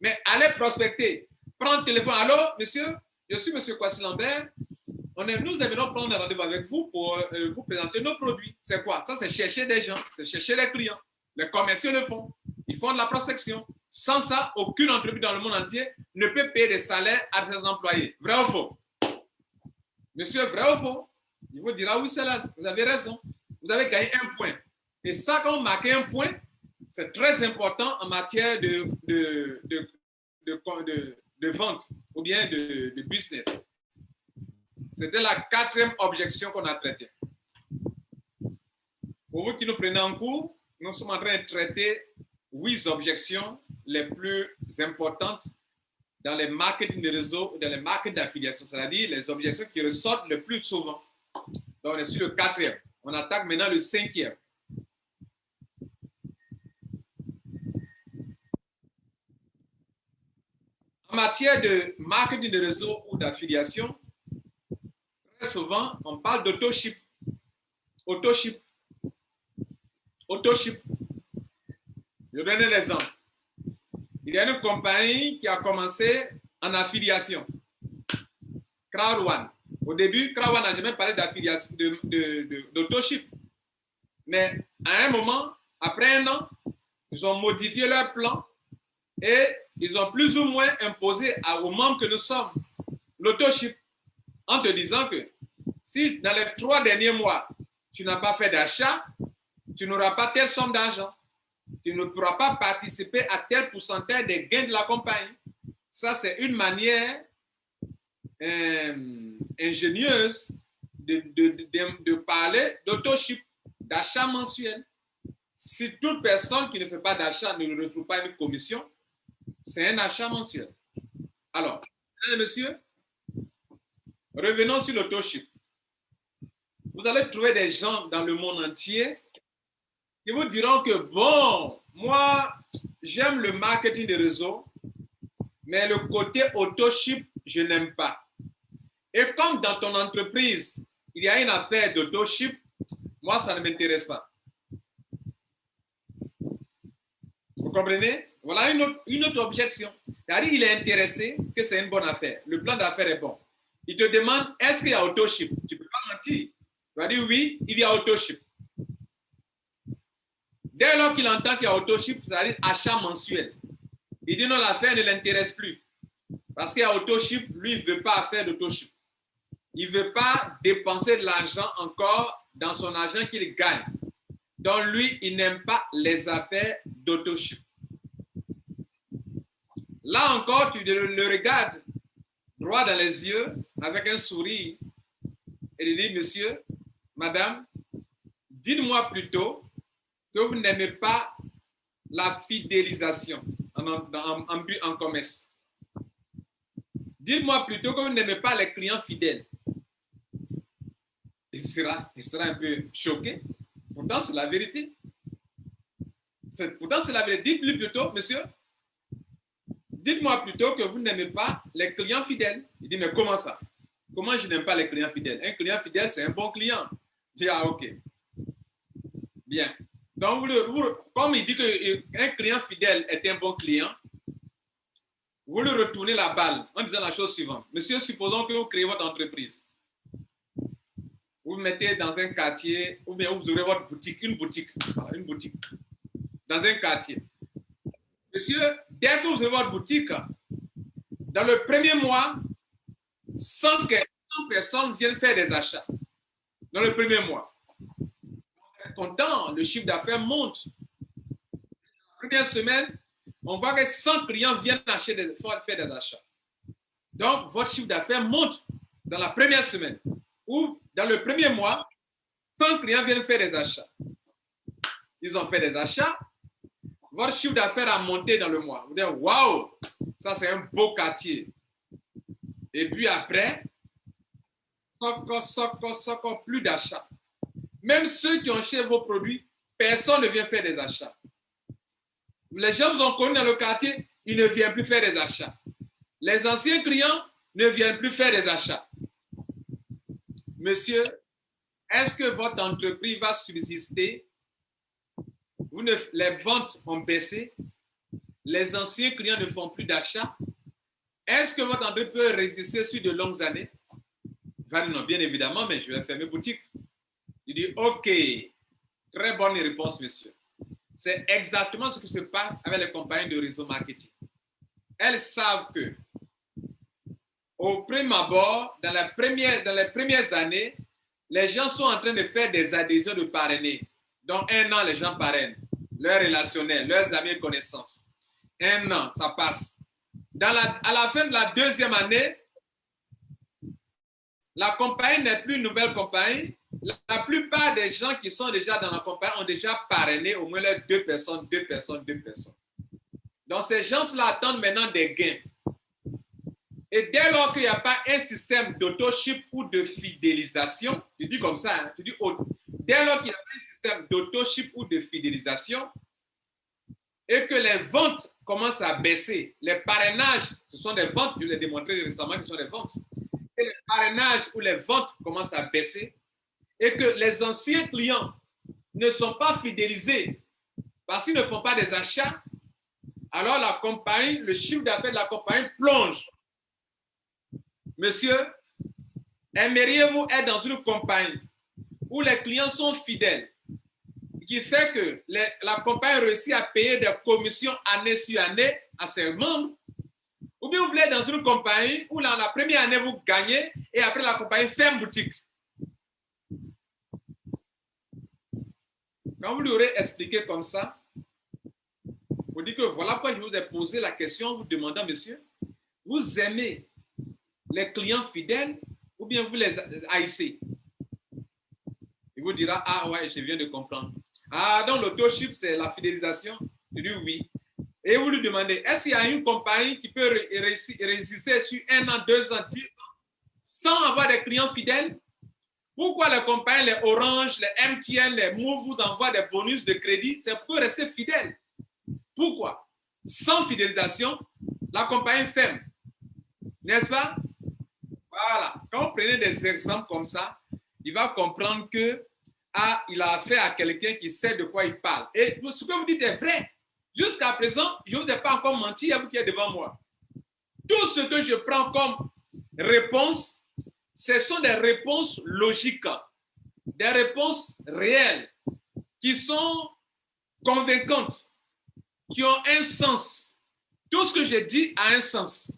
Mais allez prospecter. Prends le téléphone. Allô, monsieur? Je suis monsieur Kwasi Lambert. Nous aimerions prendre un rendez-vous avec vous pour vous présenter nos produits. C'est quoi? Ça, c'est chercher des gens, c'est chercher des clients. Les commerciaux le font. Ils font de la prospection. Sans ça, aucune entreprise dans le monde entier ne peut payer des salaires à ses employés. Vrai ou faux? Monsieur, vrai ou faux? Il vous dira oui, c'est là. Vous avez raison. Vous avez gagné un point. Et ça, quand vous marquez un point, c'est très important en matière de vente ou bien de business. C'était la 4e objection qu'on a traitée. Pour vous qui nous prenez en cours, nous sommes en train de traiter 8 objections les plus importantes dans les marketing de réseau ou dans les marketing d'affiliation, c'est-à-dire les objections qui ressortent le plus souvent. Donc, on est sur le 4e. On attaque maintenant le 5e. En matière de marketing de réseau ou d'affiliation, très souvent, on parle d'autoship. Autoship. Je donne un exemple. Il y a une compagnie qui a commencé en affiliation. Crowd One. Au début, Crowd One n'a jamais parlé d'affiliation, d'autoship. Mais à un moment, après un an, ils ont modifié leur plan et ils ont plus ou moins imposé aux membres que nous sommes l'autoship en te disant que si dans les 3 derniers mois, tu n'as pas fait d'achat, tu n'auras pas telle somme d'argent. Tu ne pourras pas participer à tel pourcentage des gains de la compagnie. Ça, c'est une manière ingénieuse de parler d'autoship, d'achat mensuel. Si toute personne qui ne fait pas d'achat ne retrouve pas une commission, c'est un achat mensuel. Alors, mesdames et messieurs, revenons sur l'autoship. Vous allez trouver des gens dans le monde entier qui vous diront que, bon, moi, j'aime le marketing de réseau, mais le côté autoship, je n'aime pas. Et comme dans ton entreprise, il y a une affaire d'autoship, moi, ça ne m'intéresse pas. Vous comprenez? Voilà une autre objection. C'est-à-dire qu'il est intéressé que c'est une bonne affaire. Le plan d'affaires est bon. Il te demande, est-ce qu'il y a autoship? Tu ne peux pas mentir. Tu vas dire, oui, il y a autoship. Dès lors qu'il entend qu'il y a autoship, c'est-à-dire achat mensuel, il dit non, l'affaire ne l'intéresse plus. Parce qu'il y a autoship, lui, il ne veut pas faire d'autoship. Il ne veut pas dépenser de l'argent encore dans son argent qu'il gagne. Donc, lui, il n'aime pas les affaires d'autoship. Là encore, tu le regardes droit dans les yeux avec un sourire et lui dis, monsieur, madame, Dites-moi plutôt que vous n'aimez pas la fidélisation en commerce. Dites-moi plutôt que vous n'aimez pas les clients fidèles. Il sera un peu choqué. Pourtant, c'est la vérité. Pourtant, c'est la vérité. Dites-lui plutôt, monsieur, dites-moi plutôt que vous n'aimez pas les clients fidèles. Il dit, mais comment ça? Comment je n'aime pas les clients fidèles? Un client fidèle, c'est un bon client. Je dis, ah, ok. Bien. Donc, comme il dit qu'un client fidèle est un bon client, vous lui retournez la balle en disant la chose suivante. Monsieur, supposons que vous créez votre entreprise. Vous vous mettez dans un quartier, ou bien vous aurez votre boutique, une boutique, dans un quartier. Monsieur, dès que vous avez votre boutique, dans le premier mois, 100 personnes viennent faire des achats. Dans le premier mois. On est content, le chiffre d'affaires monte. La première semaine, on voit que 100 clients viennent faire des achats. Donc, votre chiffre d'affaires monte dans la première semaine. Ou dans le premier mois, 100 clients viennent faire des achats. Ils ont fait des achats. Votre chiffre d'affaires a monté dans le mois. Vous dites, waouh, ça c'est un beau quartier. Et puis après, plus d'achats. Même ceux qui ont acheté vos produits, personne ne vient faire des achats. Les gens vous ont connu dans le quartier, ils ne viennent plus faire des achats. Les anciens clients ne viennent plus faire des achats. Monsieur, est-ce que votre entreprise va subsister? Les ventes ont baissé. Les anciens clients ne font plus d'achats. Est-ce que votre entreprise peut résister sur de longues années? Il va dire non, bien évidemment, mais je vais fermer boutique. Il dit, OK, très bonne réponse, monsieur. C'est exactement ce qui se passe avec les compagnies de réseau marketing. Elles savent que, au premier abord, dans les premières années, les gens sont en train de faire des adhésions de parrainés. Donc, 1 an, les gens parrainent leurs relationnels, leurs amis et connaissances. 1 an, ça passe. À la fin de la deuxième année, la compagnie n'est plus une nouvelle compagnie. La plupart des gens qui sont déjà dans la compagnie ont déjà parrainé au moins les 2 personnes. Donc, ces gens-là attendent maintenant des gains. Et dès lors qu'il n'y a pas un système d'auto-ship ou de fidélisation, tu dis comme ça, hein, dès lors qu'il n'y a pas un système d'auto-ship ou de fidélisation et que les ventes commencent à baisser, les parrainages, ce sont des ventes, je l'ai démontré récemment que ce sont des ventes, et les parrainages ou les ventes commencent à baisser et que les anciens clients ne sont pas fidélisés parce qu'ils ne font pas des achats, alors la compagnie, le chiffre d'affaires de la compagnie plonge. Monsieur, aimeriez-vous être dans une compagnie où les clients sont fidèles, qui fait que la compagnie réussit à payer des commissions année sur année à ses membres, ou bien vous voulez être dans une compagnie où dans la première année vous gagnez et après la compagnie ferme boutique? Quand vous lui aurez expliqué comme ça, vous dites que voilà pourquoi je vous ai posé la question en vous demandant, monsieur, vous aimez les clients fidèles ou bien vous les haïssez? Il vous dira, ah ouais, je viens de comprendre. Ah, donc l'auto-ship, c'est la fidélisation? Je dis oui. Et vous lui demandez, est-ce qu'il y a une compagnie qui peut résister sur 1 an, 2 ans, 10 ans sans avoir des clients fidèles? Pourquoi les compagnies, les Orange, les MTN, les Move vous envoient des bonus de crédit? C'est pour rester fidèle. Pourquoi? Sans fidélisation, la compagnie ferme. N'est-ce pas? Voilà. Quand vous prenez des exemples comme ça, il va comprendre que il a affaire à quelqu'un qui sait de quoi il parle. Et ce que vous dites est vrai. Jusqu'à présent, je ne vous ai pas encore menti à vous qui êtes devant moi. Tout ce que je prends comme réponse, ce sont des réponses logiques, des réponses réelles, qui sont convaincantes, qui ont un sens. Tout ce que je dis a un sens.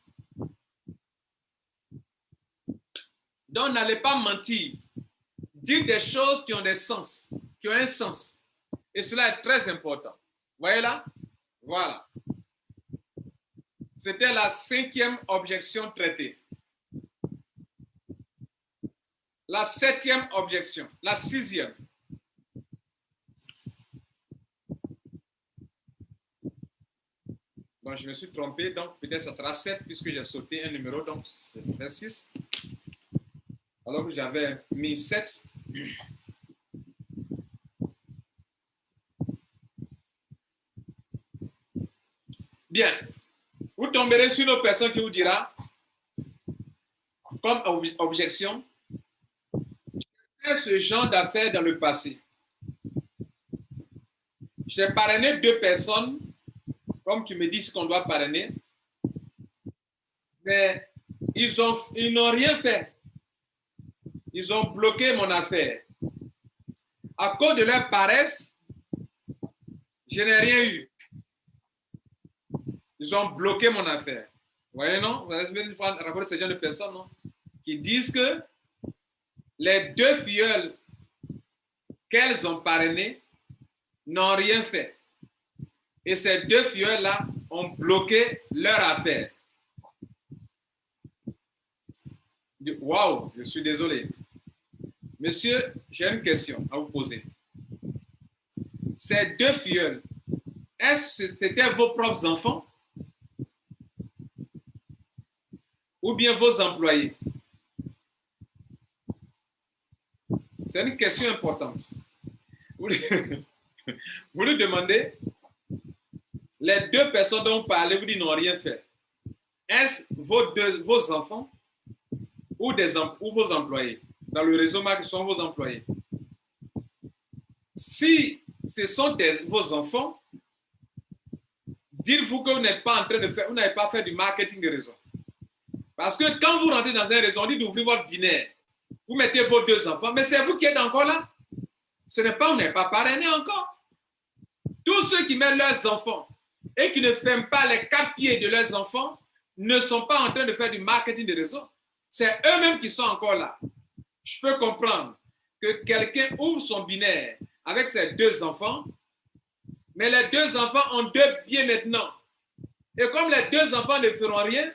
Donc, n'allez pas mentir. Dites des choses qui ont des sens, qui ont un sens. Et cela est très important. Voyez là? Voilà. C'était la 5e objection traitée. La 7e objection. La 6e. Bon, je me suis trompé, donc peut-être ça sera 7 puisque j'ai sauté un numéro, donc je vais faire 6. Alors que j'avais mis 7. Bien. Vous tomberez sur une personne qui vous dira, comme objection, j'ai fait ce genre d'affaires dans le passé. J'ai parrainé 2 personnes, comme tu me dis ce qu'on doit parrainer, mais ils n'ont rien fait. Ils ont bloqué mon affaire. À cause de leur paresse, je n'ai rien eu. Ils ont bloqué mon affaire. Vous voyez, non? Vous avez une fois rencontré ce genre de personnes, non? Qui disent que les 2 filleuls qu'elles ont parrainées n'ont rien fait. Et ces 2 filleuls-là ont bloqué leur affaire. Waouh, je suis désolé. Monsieur, j'ai une question à vous poser. Ces 2 filleuls, est-ce que c'était vos propres enfants? Ou bien vos employés? C'est une question importante. Vous lui demandez, les 2 personnes dont vous parlez, vous dites n'ont rien fait. Est-ce vos enfants ou vos employés? Dans le réseau marketing, sont vos employés. Si ce sont vos enfants, dites-vous que vous n'êtes pas en train de faire, vous n'avez pas fait du marketing de réseau. Parce que quand vous rentrez dans un réseau, on dit d'ouvrir votre binaire. Vous mettez vos 2 enfants, mais c'est vous qui êtes encore là. Ce n'est pas, on n'est pas parrainé encore. Tous ceux qui mettent leurs enfants et qui ne ferment pas les 4 pieds de leurs enfants ne sont pas en train de faire du marketing de réseau. C'est eux-mêmes qui sont encore là. Je peux comprendre que quelqu'un ouvre son binaire avec ses 2 enfants, mais les 2 enfants ont 2 pieds maintenant. Et comme les 2 enfants ne feront rien,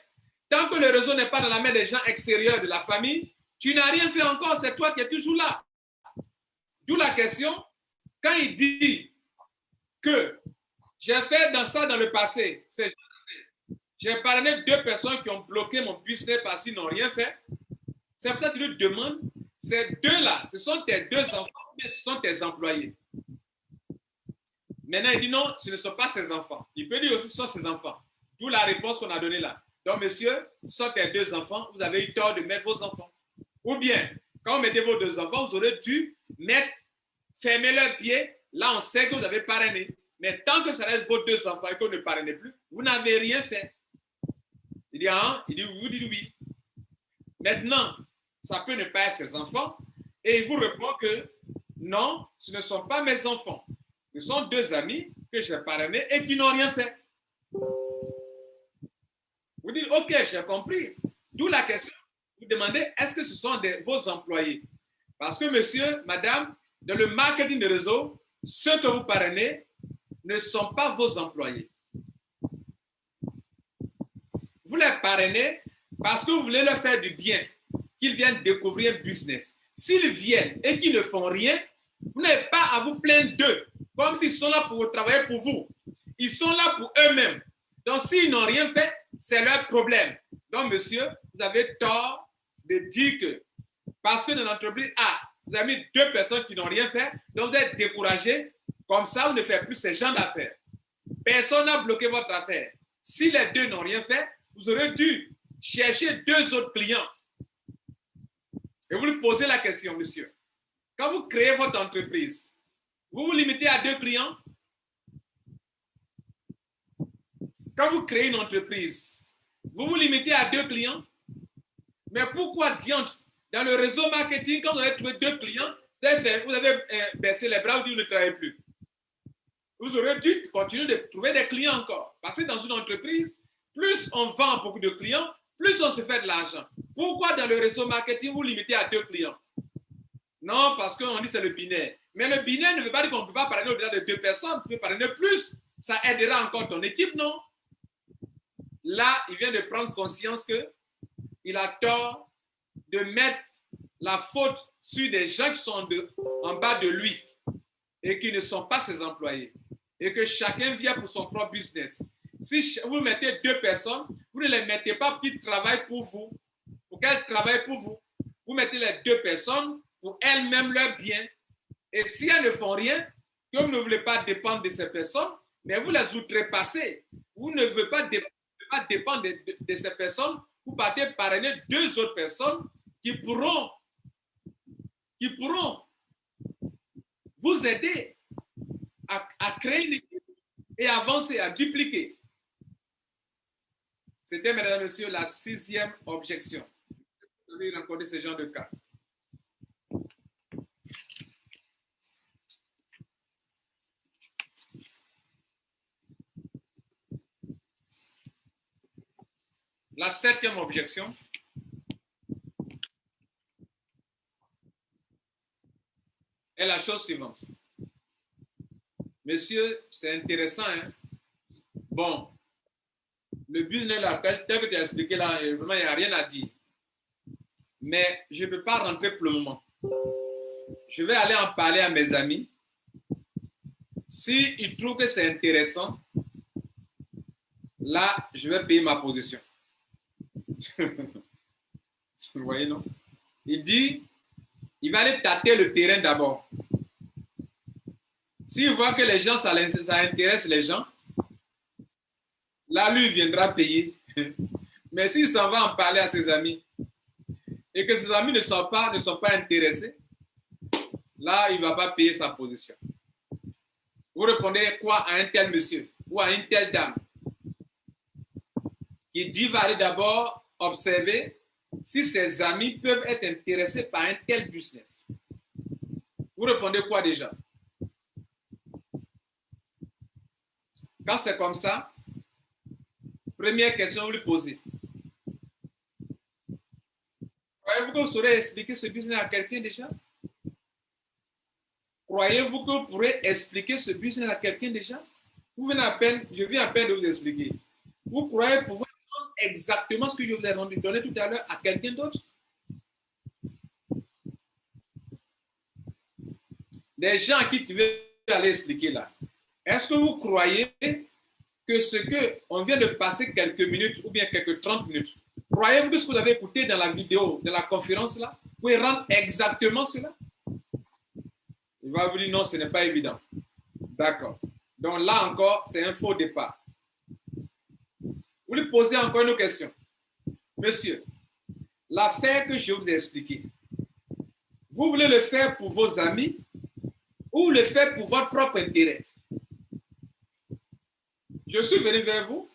tant que le réseau n'est pas dans la main des gens extérieurs de la famille, tu n'as rien fait encore, c'est toi qui es toujours là. D'où la question, quand il dit que j'ai fait dans ça dans le passé, j'ai parrainé 2 personnes qui ont bloqué mon business parce qu'ils n'ont rien fait, c'est pour ça que tu lui demandes, ces 2-là, ce sont tes 2 enfants, mais ce sont tes employés. Maintenant, il dit non, ce ne sont pas ses enfants. Il peut dire aussi ce sont ses enfants. D'où la réponse qu'on a donnée là. Donc, monsieur, ce sont tes 2 enfants, vous avez eu tort de mettre vos enfants. Ou bien, quand vous mettez vos 2 enfants, vous aurez dû fermer leurs pieds. Là, on sait que vous avez parrainé. Mais tant que ça reste vos 2 enfants et que vous ne parrainez plus, vous n'avez rien fait. Il dit ah, il dit oui, vous dites oui. Maintenant, ça peut ne pas être ses enfants. Et il vous répond que non, ce ne sont pas mes enfants. Ce sont 2 amis que j'ai parrainés et qui n'ont rien fait. Vous dites, ok, j'ai compris. D'où la question. Vous demandez, est-ce que ce sont vos employés? Parce que monsieur, madame, dans le marketing de réseau, ceux que vous parrainez ne sont pas vos employés. Vous les parrainez parce que vous voulez leur faire du bien, qu'ils viennent découvrir un business. S'ils viennent et qu'ils ne font rien, vous n'avez pas à vous plaindre d'eux, comme s'ils sont là pour travailler pour vous. Ils sont là pour eux-mêmes. Donc, s'ils n'ont rien fait, c'est leur problème. Donc, monsieur, vous avez tort de dire que parce que dans l'entreprise A, vous avez mis 2 personnes qui n'ont rien fait, donc vous êtes découragé. Comme ça, vous ne faites plus ce genre d'affaires. Personne n'a bloqué votre affaire. Si les 2 n'ont rien fait, vous aurez dû chercher 2 autres clients. Et vous lui posez la question, monsieur. Quand vous créez votre entreprise, vous vous limitez à 2 clients? Quand vous créez une entreprise, vous vous limitez à 2 clients? Mais pourquoi diantre, dans le réseau marketing, quand vous avez trouvé 2 clients, vous avez baissé les bras, vous dites vous ne travaillez plus. Vous aurez dû continuer de trouver des clients encore. Parce que dans une entreprise, plus on vend beaucoup de clients, plus on se fait de l'argent. Pourquoi dans le réseau marketing, vous limitez à 2 clients? Non, parce qu'on dit c'est le binaire. Mais le binaire ne veut pas dire qu'on ne peut pas parrainer au-delà de 2 personnes. Tu peux parrainer plus. Ça aidera encore ton équipe, non? Là, il vient de prendre conscience qu'il a tort de mettre la faute sur des gens qui sont en bas de lui et qui ne sont pas ses employés. Et que chacun vient pour son propre business. Si vous mettez 2 personnes, vous ne les mettez pas pour qu'ils travaillent pour vous, pour qu'elles travaillent pour vous. Vous mettez les 2 personnes pour elles-mêmes leur bien. Et si elles ne font rien, que vous ne voulez pas dépendre de ces personnes, mais vous les outrepassez. Vous ne voulez pas dépendre de ces personnes, vous partez parrainer 2 autres personnes qui pourront vous aider à créer une équipe et avancer, à dupliquer. C'était, mesdames et messieurs, la 6e objection. Vous avez rencontré ce genre de cas. La 7e objection est la chose suivante. Monsieur, c'est intéressant, hein? Bon, le business là, tel que tu as expliqué là, vraiment, il n'y a rien à dire. Mais je ne peux pas rentrer pour le moment. Je vais aller en parler à mes amis. S'ils trouvent que c'est intéressant, là, je vais payer ma position. Vous voyez, non? Il dit, il va aller tâter le terrain d'abord. S'il voit que les gens, ça intéresse les gens, là, lui, il viendra payer. Mais s'il s'en va en parler à ses amis et que ses amis ne sont pas intéressés, là, il ne va pas payer sa position. Vous répondez quoi à un tel monsieur ou à une telle dame qui dit va aller d'abord observer si ses amis peuvent être intéressés par un tel business. Vous répondez quoi déjà? Quand c'est comme ça, première question, vous lui posez. Croyez-vous que vous saurez expliquer ce business à quelqu'un déjà? Croyez-vous que vous pourrez expliquer ce business à quelqu'un déjà? Je viens à peine de vous expliquer. Vous croyez pouvoir rendre exactement ce que je vous ai donné tout à l'heure à quelqu'un d'autre? Les gens à qui tu veux aller expliquer là, est-ce que vous croyez que ce qu'on vient de passer quelques minutes ou bien quelques 30 minutes, croyez-vous que ce que vous avez écouté dans la vidéo, de la conférence là, vous pouvez rendre exactement cela? Il va vous dire non, ce n'est pas évident. D'accord. Donc là encore, c'est un faux départ. Vous lui posez encore une question. Monsieur, l'affaire que je vous ai expliquée, vous voulez le faire pour vos amis ou le faire pour votre propre intérêt? Je suis venu vers vous,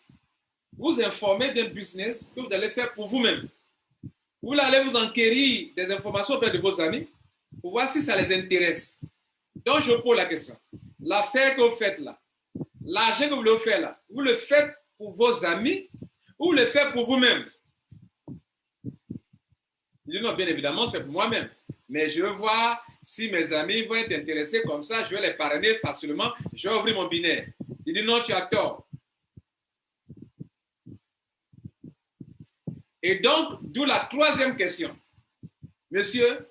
vous informer d'un business que vous allez faire pour vous-même. Vous allez vous enquérir des informations auprès de vos amis pour voir si ça les intéresse. Donc, je pose la question. L'affaire que vous faites là, l'argent que vous voulez faire là, vous le faites pour vos amis ou vous le faites pour vous-même? Il dit non, bien évidemment, c'est pour moi-même. Mais je veux voir si mes amis vont être intéressés comme ça, je vais les parrainer facilement, je vais ouvrir mon binaire. Il dit non, tu as tort. Et donc, d'où la 3e question. Monsieur,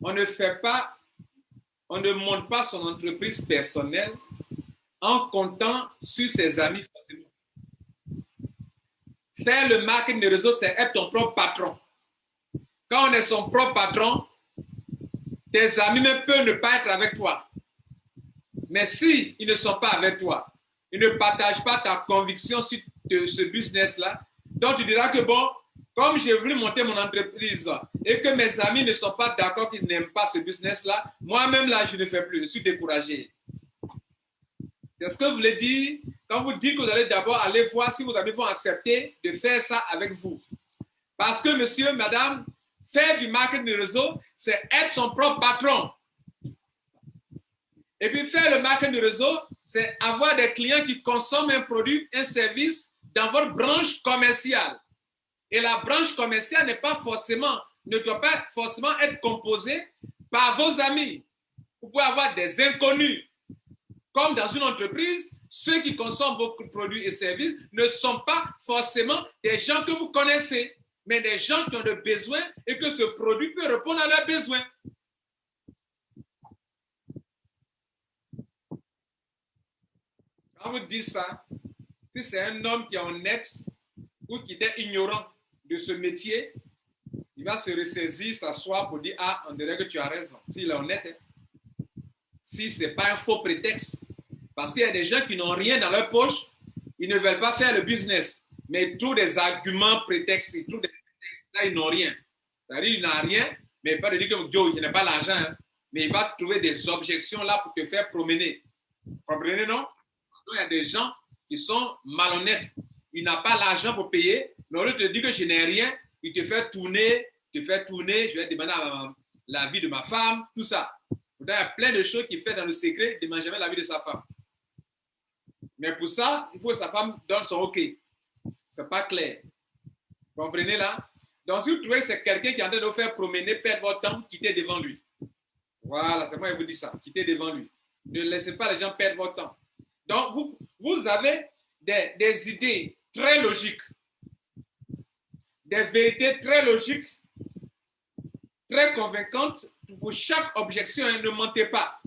on ne monte pas son entreprise personnelle en comptant sur ses amis facilement. Faire le marketing de réseau, c'est être ton propre patron. Quand on est son propre patron, tes amis ne peuvent ne pas être avec toi. Mais si ils ne sont pas avec toi, ils ne partagent pas ta conviction sur ce business-là, donc tu diras que bon, comme j'ai voulu monter mon entreprise et que mes amis ne sont pas d'accord, qu'ils n'aiment pas ce business-là, moi-même là, je ne fais plus, je suis découragé. C'est ce que vous voulez dire quand vous dites que vous allez d'abord aller voir si vos amis vont accepter de faire ça avec vous. Parce que monsieur, madame, faire du marketing de réseau, c'est être son propre patron. Et puis faire le marketing de réseau, c'est avoir des clients qui consomment un produit, un service dans votre branche commerciale. Et la branche commerciale ne doit pas forcément être composée par vos amis. Vous pouvez avoir des inconnus. Comme dans une entreprise, ceux qui consomment vos produits et services ne sont pas forcément des gens que vous connaissez, mais des gens qui ont des besoins et que ce produit peut répondre à leurs besoins. Quand vous dites ça, Si c'est un homme qui est honnête ou qui est ignorant de ce métier, il va se ressaisir, s'asseoir pour dire « Ah, on dirait que tu as raison », s'il est honnête. Hein. Si ce n'est pas un faux prétexte. Parce qu'il y a des gens qui n'ont rien dans leur poche, ils ne veulent pas faire le business. Mais tous des arguments prétextes, tous des prétextes, là, ils n'ont rien. C'est-à-dire, il n'a rien, mais pas de dire que Joe, je n'ai pas l'argent. Hein. Mais il va trouver des objections là pour te faire promener. Vous comprenez, non? Donc, il y a des gens qui sont malhonnêtes. Il n'a pas l'argent pour payer, mais au lieu de te dire que je n'ai rien, il te fait tourner, je vais demander à la vie de ma femme, tout ça. Donc, il y a plein de choses qu'il fait dans le secret, il ne demande jamais la vie de sa femme. Mais pour ça, il faut que sa femme donne son OK. Ce n'est pas clair. Vous comprenez là? Donc, si vous trouvez que c'est quelqu'un qui est en train de vous faire promener, perdre votre temps, vous quittez devant lui. Voilà, c'est moi qui vous dis ça. Quittez devant lui. Ne laissez pas les gens perdre votre temps. Donc, vous avez des idées très logiques, des vérités très logiques, très convaincantes. Pour chaque objection, ne mentez pas.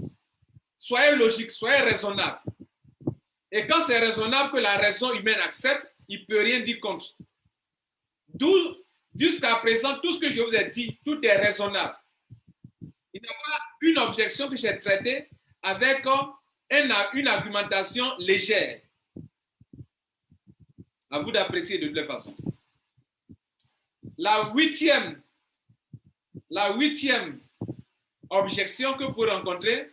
Soyez logique, soyez raisonnable. Et quand c'est raisonnable que la raison humaine accepte, il ne peut rien dire contre. D'où, jusqu'à présent, tout ce que je vous ai dit, tout est raisonnable. Il n'y a pas une objection que j'ai traitée avec une argumentation légère. À vous d'apprécier de toutes les façons. La huitième objection que vous rencontrez,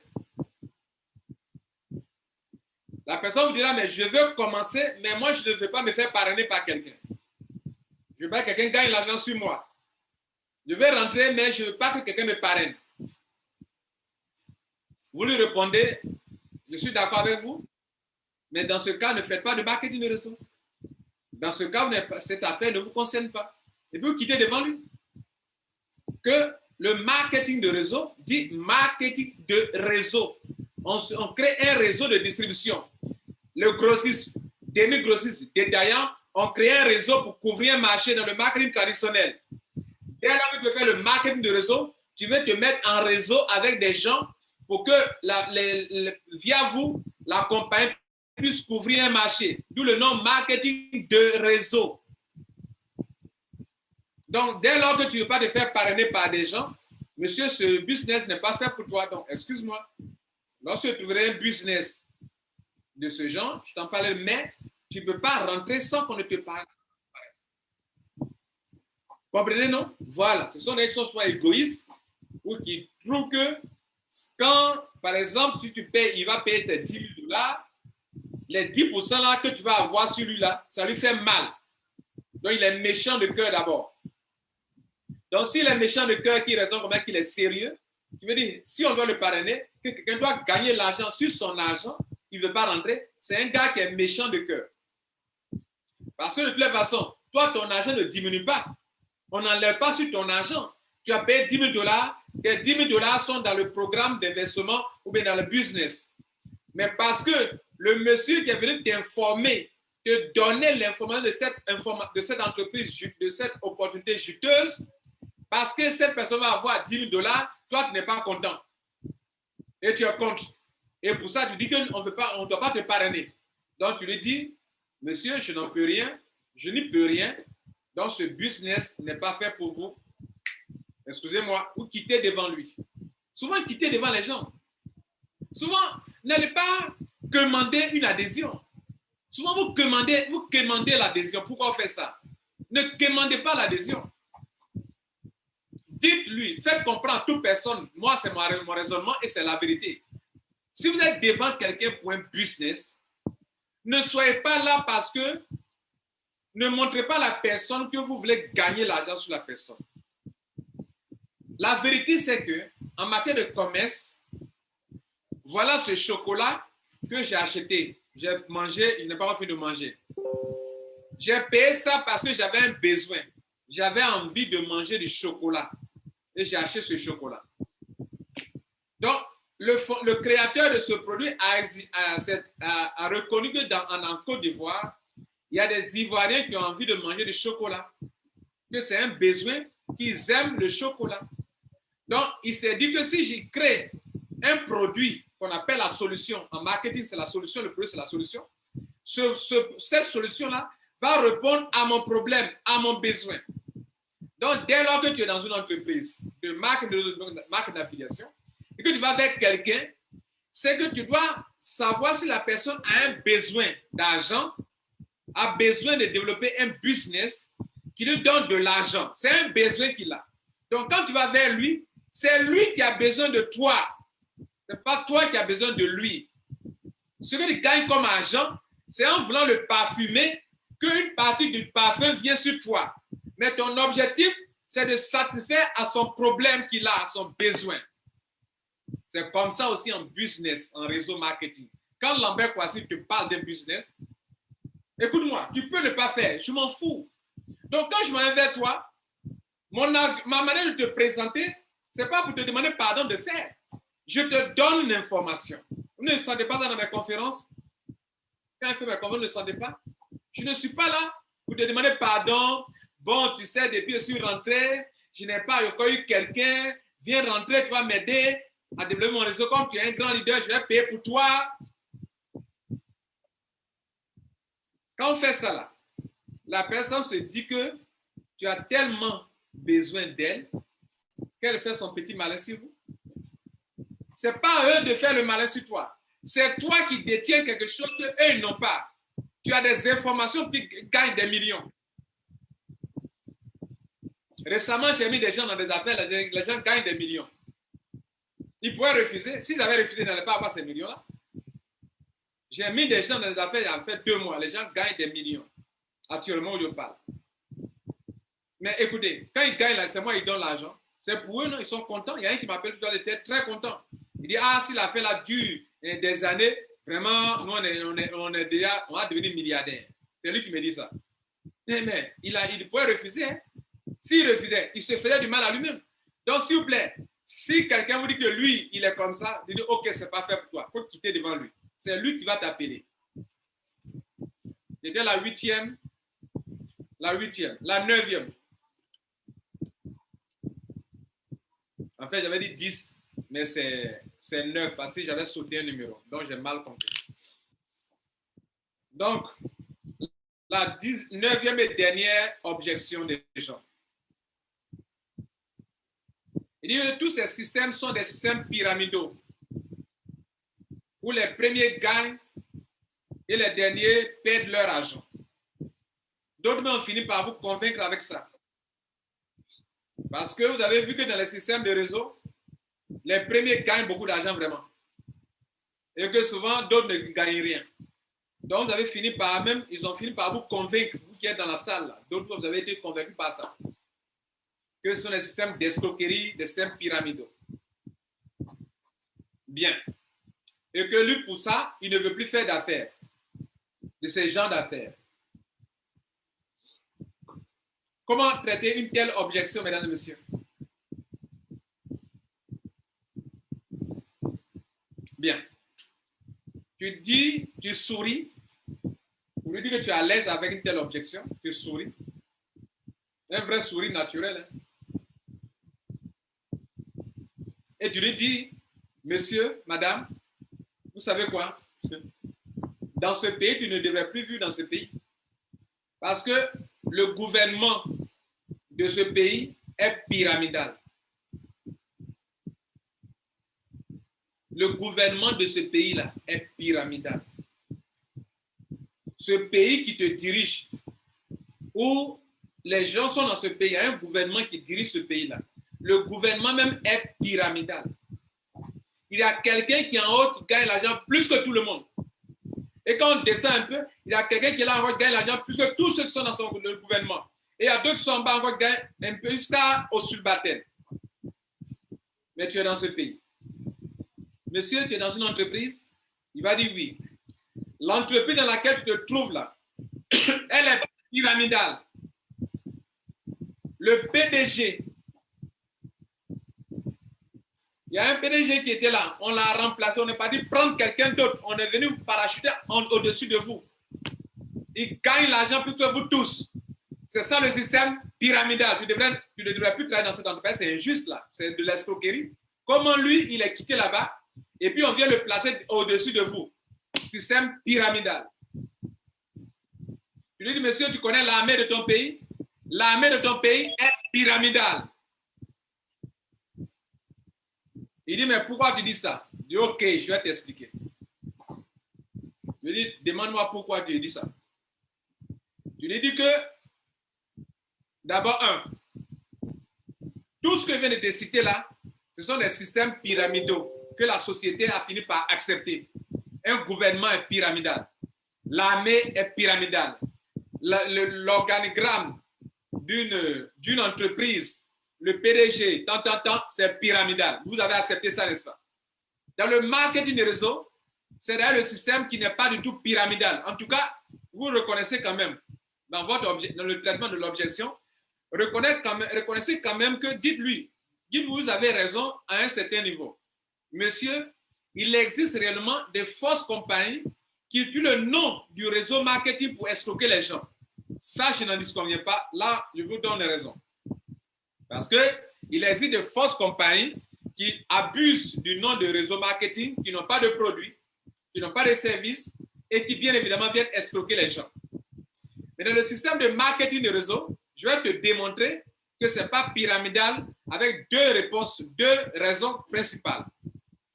la personne vous dira, mais je veux commencer, mais moi, je ne veux pas me faire parrainer par quelqu'un. Je veux pas que quelqu'un gagne l'argent sur moi. Je veux rentrer, mais je ne veux pas que quelqu'un me parraine. Vous lui répondez, je suis d'accord avec vous, mais dans ce cas, ne faites pas de marketing de réseau. Dans ce cas, cette affaire ne vous concerne pas. Et puis vous quittez devant lui. Que le marketing de réseau dit marketing de réseau. On crée un réseau de distribution. Le grossiste, demi-grossiste, détaillant, on crée un réseau pour couvrir un marché dans le marketing traditionnel. Dès lors que tu veux faire le marketing de réseau, tu veux te mettre en réseau avec des gens pour que via vous, la compagnie puisse couvrir un marché. D'où le nom marketing de réseau. Donc, dès lors que tu ne veux pas te faire parrainer par des gens, monsieur, ce business n'est pas fait pour toi. Donc, excuse-moi. Lorsque tu trouverais un business de ce genre, je t'en parlerai, mais tu ne peux pas rentrer sans qu'on ne te parle. Comprenez, non? Voilà. Ce sont des gens soit égoïstes ou qui trouvent que quand, par exemple, tu payes, il va payer tes 10 000 $, les 10% là que tu vas avoir sur lui là, ça lui fait mal. Donc, il est méchant de cœur d'abord. Donc, s'il est méchant de cœur, qui raisonne comme qu'il est sérieux, tu veux dire, si on doit le parrainer, que quelqu'un doit gagner l'argent sur son argent, il ne veut pas rentrer, c'est un gars qui est méchant de cœur. Parce que de toute façon, toi, ton argent ne diminue pas. On n'enlève pas sur ton argent. Tu as payé 10 000 $, tes 10 000 $ sont dans le programme d'investissement ou bien dans le business. Mais parce que le monsieur qui est venu t'informer, te donner l'information de cette entreprise, de cette opportunité juteuse, parce que cette personne va avoir 10 000 $, toi, tu n'es pas content. Et tu es contre. Et pour ça, tu dis qu'on ne doit pas te parrainer. Donc, tu lui dis, monsieur, je n'en peux rien, je n'y peux rien, donc ce business n'est pas fait pour vous. Excusez-moi, ou quittez devant lui. Souvent, quittez devant les gens. Souvent, n'allez pas commander une adhésion. Souvent, vous commandez l'adhésion. Pourquoi vous faites ça? Ne commandez pas l'adhésion. Dites-lui, faites comprendre à toute personne, moi, c'est mon raisonnement et c'est la vérité. Si vous êtes devant quelqu'un pour un business, ne soyez pas là parce que ne montrez pas la personne que vous voulez gagner l'argent sur la personne. La vérité, c'est que en matière de commerce, voilà ce chocolat que j'ai acheté. J'ai mangé, je n'ai pas envie de manger. J'ai payé ça parce que j'avais un besoin. J'avais envie de manger du chocolat. Et j'ai acheté ce chocolat. Donc, le créateur de ce produit a reconnu que en Côte d'Ivoire, il y a des Ivoiriens qui ont envie de manger du chocolat. Que c'est un besoin, qu'ils aiment le chocolat. Donc, il s'est dit que si je crée un produit qu'on appelle la solution, en marketing, c'est la solution, le produit, c'est la solution. cette solution-là va répondre à mon problème, à mon besoin. Donc, dès lors que tu es dans une entreprise de marque d'affiliation et que tu vas vers quelqu'un, c'est que tu dois savoir si la personne a un besoin d'argent, a besoin de développer un business qui lui donne de l'argent. C'est un besoin qu'il a. Donc, quand tu vas vers lui, c'est lui qui a besoin de toi. Ce n'est pas toi qui as besoin de lui. Ce que tu gagnes comme argent, c'est en voulant le parfumer qu'une partie du parfum vient sur toi. Mais ton objectif, c'est de satisfaire à son problème qu'il a, à son besoin. C'est comme ça aussi en business, en réseau marketing. Quand Lambert Kouassi te parle d'un business, écoute-moi, tu peux ne pas faire, je m'en fous. Donc quand je m'en vais vers toi, ma manière de te présenter, ce n'est pas pour te demander pardon de faire. Je te donne l'information. Vous ne sentez pas ça dans mes conférences? Quand je fais mes conférences, vous ne sentez pas? Je ne suis pas là pour te demander pardon. Bon, tu sais, depuis que je suis rentré, je n'ai pas encore eu quelqu'un. Viens rentrer, tu vas m'aider à développer mon réseau. Comme tu es un grand leader, je vais payer pour toi. Quand on fait ça là, la personne se dit que tu as tellement besoin d'elle qu'elle fait son petit malin sur vous. Ce n'est pas à eux de faire le malin sur toi. C'est toi qui détiens quelque chose qu'eux ils n'ont pas. Tu as des informations qui gagnent des millions. Récemment, j'ai mis des gens dans des affaires, les gens gagnent des millions. Ils pourraient refuser. S'ils avaient refusé, ils n'allaient pas avoir ces millions-là. J'ai mis des gens dans des affaires il y a fait 2 mois. Les gens gagnent des millions. Actuellement, où je parle. Mais écoutez, quand ils gagnent, c'est moi, ils donnent l'argent. C'est pour eux, non, ils sont contents. Il y a un qui m'appelle, il était très content. Il dit, ah, si l'affaire là dure des années, vraiment, nous, on va devenir milliardaires. C'est lui qui me dit ça. Mais il pourrait refuser. Hein. S'il refusait, il se faisait du mal à lui-même. Donc, s'il vous plaît, si quelqu'un vous dit que lui, il est comme ça, il dit, ok, c'est pas fait pour toi. Il faut quitter devant lui. C'est lui qui va t'appeler. C'était la 8e, la 9e. En fait, j'avais dit 10, mais c'est 9 parce que j'avais sauté un numéro. Donc, j'ai mal compté. Donc, la 9e et dernière objection des gens. Il dit que tous ces systèmes sont des systèmes pyramidaux où les premiers gagnent et les derniers perdent leur argent. D'autres ont fini par vous convaincre avec ça. Parce que vous avez vu que dans les systèmes de réseau, les premiers gagnent beaucoup d'argent vraiment. Et que souvent, d'autres ne gagnent rien. Donc, ils ont fini par vous convaincre, vous qui êtes dans la salle. D'autres, vous avez été convaincus par ça. Que ce sont des systèmes d'escroquerie, des systèmes pyramidaux. Bien. Et que lui, pour ça, il ne veut plus faire d'affaires. De ces genres d'affaires. Comment traiter une telle objection, mesdames et messieurs? Bien. Tu souris. Pour lui dire que tu es à l'aise avec une telle objection, tu souris. Un vrai sourire naturel. Hein? Et tu lui dis, monsieur, madame, vous savez quoi? Dans ce pays, tu ne devrais plus vivre dans ce pays. Parce que le gouvernement de ce pays est pyramidal. Le gouvernement de ce pays-là est pyramidal. Ce pays qui te dirige, où les gens sont dans ce pays, il y a un gouvernement qui dirige ce pays-là. Le gouvernement même est pyramidal. Il y a quelqu'un qui est en haut qui gagne l'argent plus que tout le monde. Et quand on descend un peu, il y a quelqu'un qui est là en haut qui gagne l'argent plus que tous ceux qui sont dans le gouvernement. Et il y a d'autres qui sont en bas encore qui gagnent un peu jusqu'au subalterne. Mais tu es dans ce pays. Monsieur, tu es dans une entreprise? Il va dire oui. L'entreprise dans laquelle tu te trouves là, elle est pyramidale. Le PDG, il y a un PDG qui était là, on l'a remplacé, on n'est pas dit prendre quelqu'un d'autre, on est venu vous parachuter au-dessus de vous. Il gagne l'argent plus que vous tous. C'est ça le système pyramidal. Tu ne devrais plus travailler dans cette entreprise, c'est injuste là, c'est de l'escroquerie. Comment lui, il est quitté là-bas et puis on vient le placer au-dessus de vous. Système pyramidal. Tu lui dis, monsieur, tu connais l'armée de ton pays? L'armée de ton pays est pyramidale. Il dit, mais pourquoi tu dis ça? Je dis, ok, je vais t'expliquer. Je lui dis, demande-moi pourquoi tu dis ça. Je lui dis que, d'abord, tout ce que je viens de te citer là, ce sont des systèmes pyramidaux que la société a fini par accepter. Un gouvernement est pyramidal. L'armée est pyramidale. L'organigramme d'une entreprise, le PDG, c'est pyramidal. Vous avez accepté ça, n'est-ce pas? Dans le marketing des réseaux, c'est d'ailleurs le système qui n'est pas du tout pyramidal. En tout cas, vous reconnaissez quand même, dans le traitement de l'objection, reconnaissez quand même que, dites-lui, vous avez raison à un certain niveau. Monsieur, il existe réellement des fausses compagnies qui utilisent le nom du réseau marketing pour escroquer les gens. Ça, je n'en disconviens pas. Là, je vous donne raison. Parce qu'il existe de fausses compagnies qui abusent du nom de réseau marketing, qui n'ont pas de produits, qui n'ont pas de services et qui, bien évidemment, viennent escroquer les gens. Mais dans le système de marketing de réseau, je vais te démontrer que ce n'est pas pyramidal avec deux raisons principales.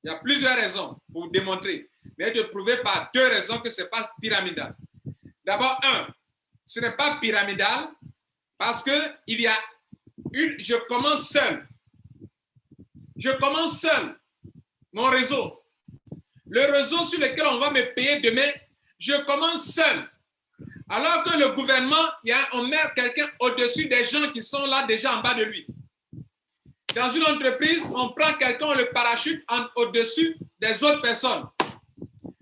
Il y a plusieurs raisons pour démontrer, mais je vais te prouver par deux raisons que ce n'est pas pyramidal. D'abord, ce n'est pas pyramidal parce que je commence seul. Je commence seul mon réseau. Le réseau sur lequel on va me payer demain, je commence seul. Alors que le gouvernement, on met quelqu'un au-dessus des gens qui sont là déjà en bas de lui. Dans une entreprise, on prend quelqu'un, on le parachute au-dessus des autres personnes.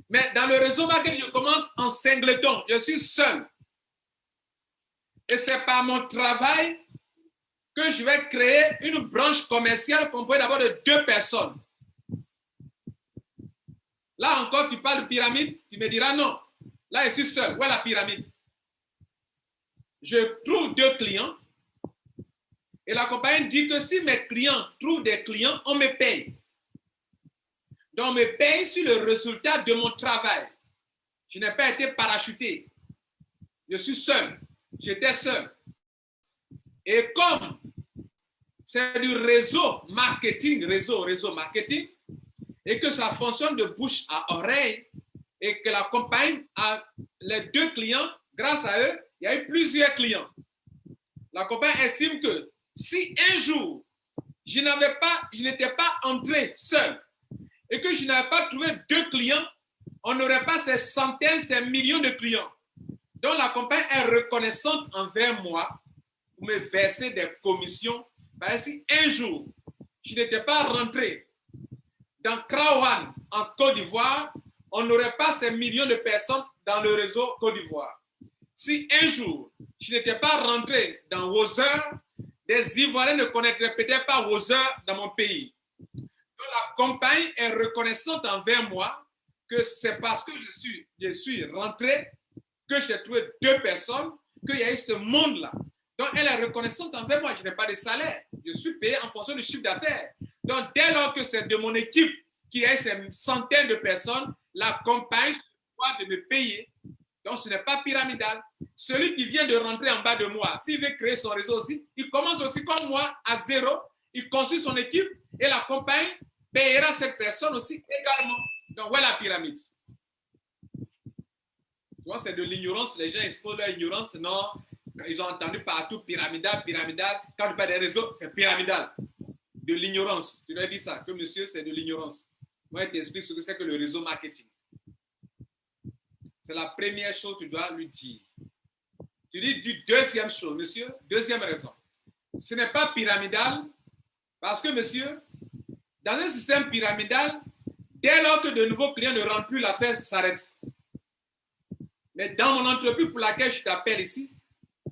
Mais dans le réseau marketing, je commence en singleton. Je suis seul. Et c'est par mon travail que je vais créer une branche commerciale composée d'abord de 2 personnes. Là encore, tu parles de pyramide, tu me diras non. Là, je suis seul. Où est la pyramide? Je trouve 2 clients et la compagnie dit que si mes clients trouvent des clients, on me paye. Donc, on me paye sur le résultat de mon travail. Je n'ai pas été parachuté. Je suis seul. J'étais seul. Et comme c'est du réseau marketing, réseau marketing, et que ça fonctionne de bouche à oreille, et que la compagnie a les 2 clients, grâce à eux, il y a eu plusieurs clients. La compagnie estime que si un jour, je n'étais pas entré seul et que je n'avais pas trouvé 2 clients, on n'aurait pas ces centaines, ces millions de clients. Donc la compagnie est reconnaissante envers moi pour me verser des commissions. Parce que si un jour, je n'étais pas rentré dans Krawan, en Côte d'Ivoire, on n'aurait pas ces millions de personnes dans le réseau Côte d'Ivoire. Si un jour, je n'étais pas rentré dans Wozer, des Ivoiriens ne connaîtraient peut-être pas Wozer dans mon pays. Donc la compagnie est reconnaissante envers moi que c'est parce que je suis rentré que j'ai trouvé 2 personnes, qu'il y a eu ce monde-là. Donc elle est reconnaissante envers moi. Je n'ai pas de salaire. Je suis payé en fonction du chiffre d'affaires. Donc dès lors que c'est de mon équipe qui a ces centaines de personnes, la compagnie doit de me payer. Donc, ce n'est pas pyramidal. Celui qui vient de rentrer en bas de moi, s'il veut créer son réseau aussi, il commence aussi comme moi à 0, il construit son équipe et la compagnie payera cette personne aussi également. Donc, voilà la pyramide. Tu vois, c'est de l'ignorance. Les gens exposent leur ignorance. Non, ils ont entendu partout pyramidal. Quand tu parles des réseaux, c'est pyramidal. De l'ignorance. Tu leur dis ça, que monsieur, c'est de l'ignorance. Moi, je t'explique ce que c'est que le réseau marketing. C'est la première chose que tu dois lui dire. Tu dis deuxième chose, monsieur, deuxième raison. Ce n'est pas pyramidal parce que, monsieur, dans un système pyramidal, dès lors que de nouveaux clients ne rentrent plus, l'affaire s'arrête. Mais dans mon entreprise pour laquelle je t'appelle ici,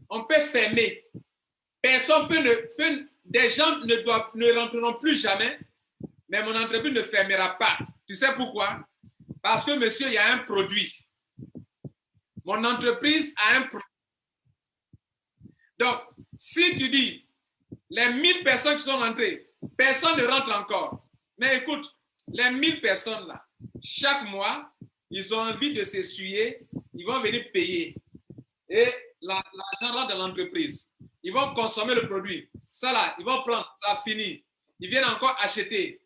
on peut fermer. Des gens ne rentreront plus jamais, mais mon entreprise ne fermera pas. Tu sais pourquoi? Parce que, monsieur, il y a un produit. Mon entreprise a un produit. Donc, si tu dis, les 1000 personnes qui sont rentrées, personne ne rentre encore. Mais écoute, les 1000 personnes là, chaque mois, ils ont envie de s'essuyer, ils vont venir payer. et l'argent rentre dans l'entreprise. Ils vont consommer le produit. Ça là, ils vont prendre, ça a fini. Ils viennent encore acheter.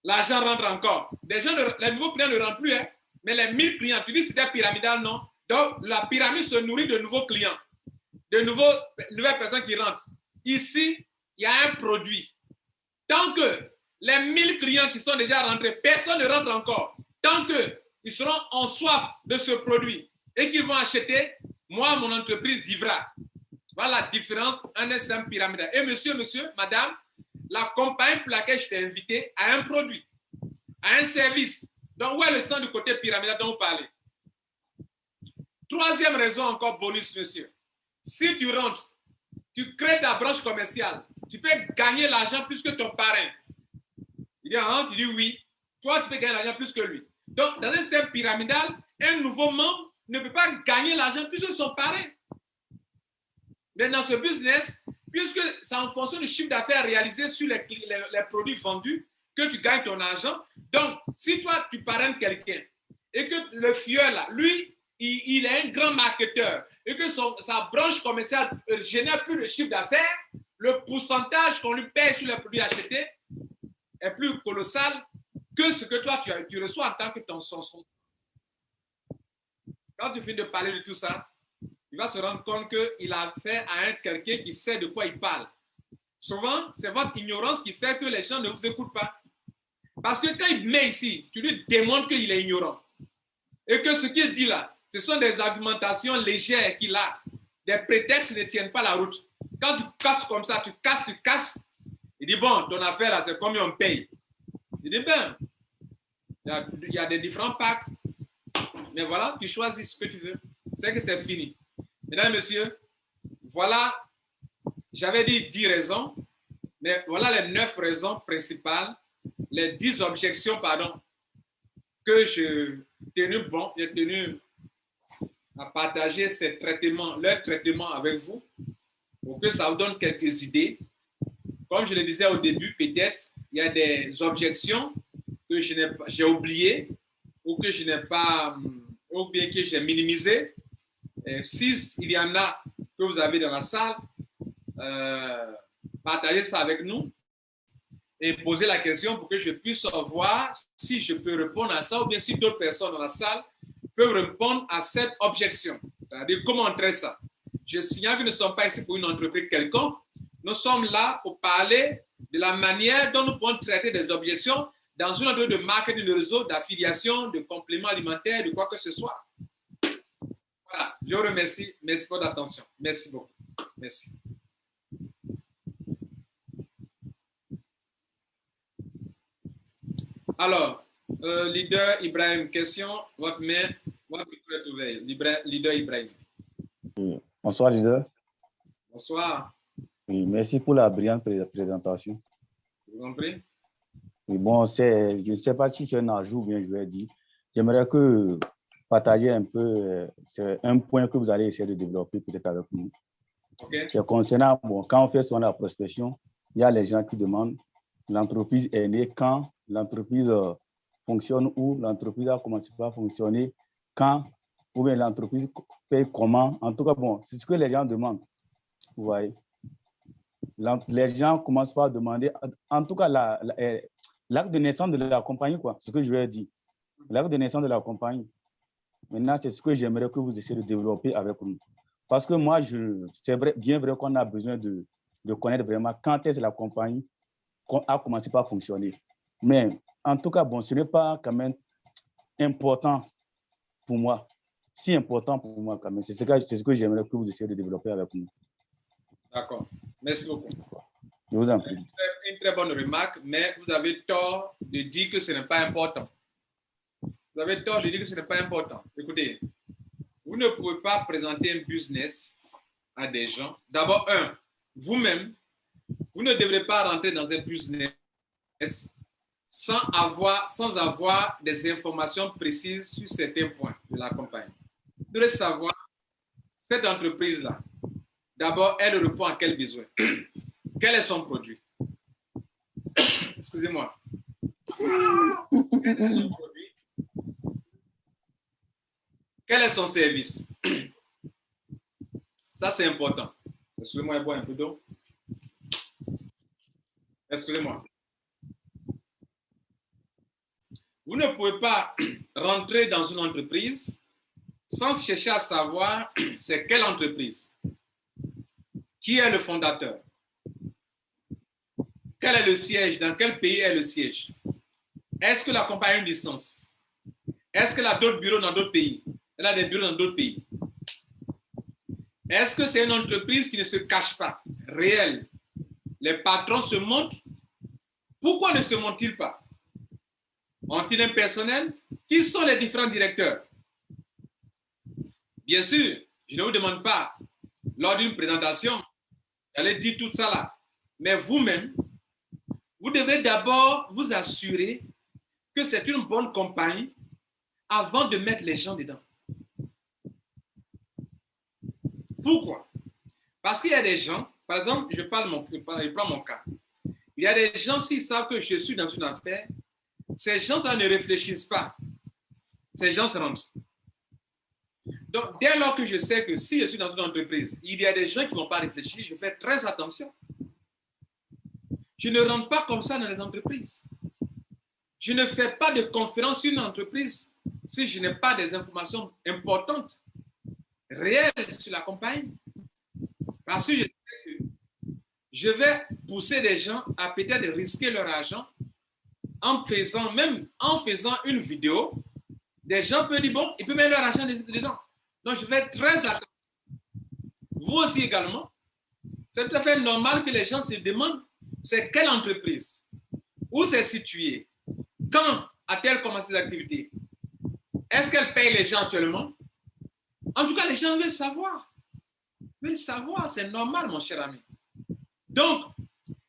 L'argent rentre encore. Les nouveaux clients ne rentrent plus, hein, mais les 1000 clients, tu dis que c'était pyramidal, non? Donc, la pyramide se nourrit de nouveaux clients, de nouvelles personnes qui rentrent. Ici, il y a un produit. Tant que les 1000 clients qui sont déjà rentrés, personne ne rentre encore. Tant qu'ils seront en soif de ce produit et qu'ils vont acheter, moi, mon entreprise vivra. Voilà la différence en un SM pyramidal. Et monsieur, madame, la compagnie pour laquelle je t'ai invité a un produit, a un service. Donc, où est le sens du côté pyramidal dont vous parlez? Troisième raison, encore bonus, monsieur. Si tu rentres, tu crées ta branche commerciale, tu peux gagner l'argent plus que ton parrain. Il dit, ah, tu dis oui. Toi, tu peux gagner l'argent plus que lui. Donc, dans un système pyramidal, un nouveau membre ne peut pas gagner l'argent plus que son parrain. Mais dans ce business, puisque c'est en fonction du chiffre d'affaires réalisé sur les produits vendus que tu gagnes ton argent. Donc, si toi, tu parraines quelqu'un et que le fieur, là, lui, il est un grand marketeur et que sa branche commerciale génère plus de chiffre d'affaires, le pourcentage qu'on lui paye sur les produits achetés est plus colossal que ce que toi, tu reçois en tant que ton son. Quand tu finis de parler de tout ça, il va se rendre compte qu'il a affaire à quelqu'un qui sait de quoi il parle. Souvent, c'est votre ignorance qui fait que les gens ne vous écoutent pas. Parce que quand il met ici, tu lui démontres qu'il est ignorant. Et que ce qu'il dit là, ce sont des argumentations légères qu'il a. Des prétextes qui ne tiennent pas la route. Quand tu casses comme ça, tu casses. Il dit, bon, ton affaire là, c'est combien on paye? Il dit, ben, il y a des différents packs. Mais voilà, tu choisis ce que tu veux. C'est que c'est fini. Mesdames et messieurs, voilà, j'avais dit 10 raisons, mais voilà les 9 raisons principales, les 10 objections, pardon, que j'ai tenu à partager leur traitement avec vous, pour que ça vous donne quelques idées. Comme je le disais au début, peut-être, il y a des objections que j'ai oubliées ou que je n'ai pas, ou bien que j'ai minimisées. Si il y en a que vous avez dans la salle, partagez ça avec nous et posez la question pour que je puisse voir si je peux répondre à ça ou bien si d'autres personnes dans la salle peuvent répondre à cette objection. C'est-à-dire comment on traite ça. Je signale que nous ne sommes pas ici pour une entreprise quelconque. Nous sommes là pour parler de la manière dont nous pouvons traiter des objections dans une entreprise de marketing de réseau, d'affiliation, de compléments alimentaires, de quoi que ce soit. Voilà, je vous remercie. Merci pour votre attention. Merci beaucoup. Merci. Alors, leader Ibrahim, question. Votre micro est ouvert. Leader Ibrahim. Oui. Bonsoir, leader. Bonsoir. Oui, merci pour la brillante présentation. Je vous en prie. Oui, bon, je ne sais pas si c'est un ajout ou bien je vais dire. J'aimerais que partager un peu, c'est un point que vous allez essayer de développer peut-être avec nous. Okay. C'est concernant, bon, quand on fait son prospection, il y a les gens qui demandent l'entreprise est née quand, l'entreprise fonctionne où, l'entreprise a commencé à fonctionner quand, ou bien l'entreprise paye comment. En tout cas, bon, c'est ce que les gens demandent. Vous voyez. Les gens commencent par demander, en tout cas, l'acte de naissance de la compagnie, quoi, ce que je vais dire. L'acte de naissance de la compagnie. Maintenant, c'est ce que j'aimerais que vous essayez de développer avec nous. Parce que moi, c'est bien vrai qu'on a besoin de connaître vraiment quand est-ce que la compagnie a commencé par fonctionner. Mais en tout cas, bon, ce n'est pas quand même important pour moi. Si important pour moi quand même. C'est ce que j'aimerais que vous essayez de développer avec nous. D'accord. Merci beaucoup. Je vous en prie. Une très bonne remarque, mais vous avez tort de dire que ce n'est pas important. Vous avez tort de dire que ce n'est pas important. Écoutez, vous ne pouvez pas présenter un business à des gens. D'abord, vous-même, vous ne devrez pas rentrer dans un business sans avoir des informations précises sur certains points de la compagnie. Vous devez savoir, cette entreprise-là, d'abord, elle répond à quel besoin? Quel est son produit? Excusez-moi. Quel est son produit? Quel est son service? Ça, c'est important. Excusez-moi, je bois un peu d'eau. Excusez-moi. Vous ne pouvez pas rentrer dans une entreprise sans chercher à savoir c'est quelle entreprise, qui est le fondateur, quel est le siège, dans quel pays est le siège, est-ce que la compagnie a une licence, est-ce qu'elle a d'autres bureaux dans d'autres pays, elle a des bureaux dans d'autres pays, est-ce que c'est une entreprise qui ne se cache pas, réelle, les patrons se montrent, pourquoi ne se montrent-ils pas? Ont-ils un personnel? Qui sont les différents directeurs? Bien sûr, je ne vous demande pas, lors d'une présentation, d'aller dire tout ça là. Mais vous-même, vous devez d'abord vous assurer que c'est une bonne compagnie avant de mettre les gens dedans. Pourquoi? Parce qu'il y a des gens, par exemple, je prends mon cas. Il y a des gens, s'ils savent que je suis dans une affaire, ces gens-là ne réfléchissent pas. Ces gens se rentrent. Donc, dès lors que je sais que si je suis dans une entreprise, il y a des gens qui ne vont pas réfléchir, je fais très attention. Je ne rentre pas comme ça dans les entreprises. Je ne fais pas de conférence sur une entreprise si je n'ai pas des informations importantes, réelles sur la compagnie. Parce que je sais que je vais pousser des gens à peut-être risquer leur argent en faisant une vidéo. Des gens peuvent dire, bon, ils peuvent mettre leur argent dedans. Donc, je fais très attention. Vous aussi également. C'est tout à fait normal que les gens se demandent, c'est quelle entreprise? Où c'est situé? Quand a-t-elle commencé ses activités? Est-ce qu'elle paye les gens actuellement? En tout cas, les gens veulent savoir. Veulent savoir, c'est normal, mon cher ami. Donc,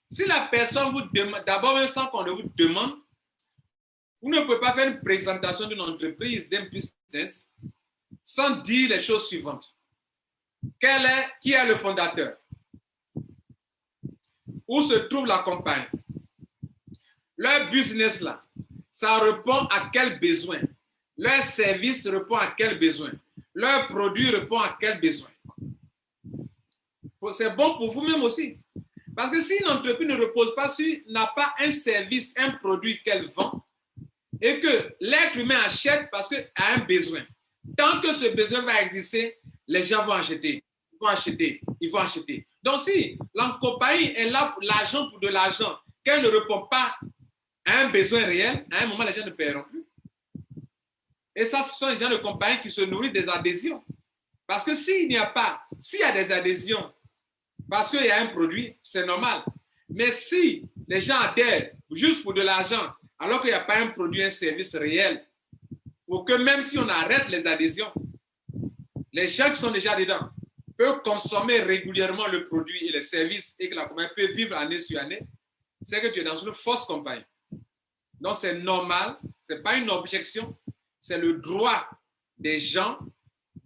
si la personne vous demande, d'abord, même sans qu'on vous demande, vous ne pouvez pas faire une présentation d'une entreprise, d'un business, sans dire les choses suivantes. Qui est le fondateur? Où se trouve la compagnie? Leur business là, ça répond à quel besoin? Leur service répond à quel besoin? Leur produit répond à quel besoin? C'est bon pour vous-même aussi. Parce que si une entreprise ne repose pas sur, n'a pas un service, un produit qu'elle vend, et que l'être humain achète parce qu'il a un besoin, tant que ce besoin va exister, les gens vont acheter, ils vont acheter, ils vont acheter. Donc si la compagnie est là pour l'argent, pour de l'argent, qu'elle ne répond pas à un besoin réel, à un moment, les gens ne paieront plus. Et ça, ce sont les gens de compagnie qui se nourrissent des adhésions. Parce que s'il y a des adhésions, parce qu'il y a un produit, c'est normal. Mais si les gens adhèrent juste pour de l'argent, alors qu'il n'y a pas un produit, un service réel, pour que même si on arrête les adhésions, les gens qui sont déjà dedans peuvent consommer régulièrement le produit et les services et que la compagnie peut vivre année sur année, c'est que tu es dans une fausse compagnie. Donc c'est normal, ce n'est pas une objection, c'est le droit des gens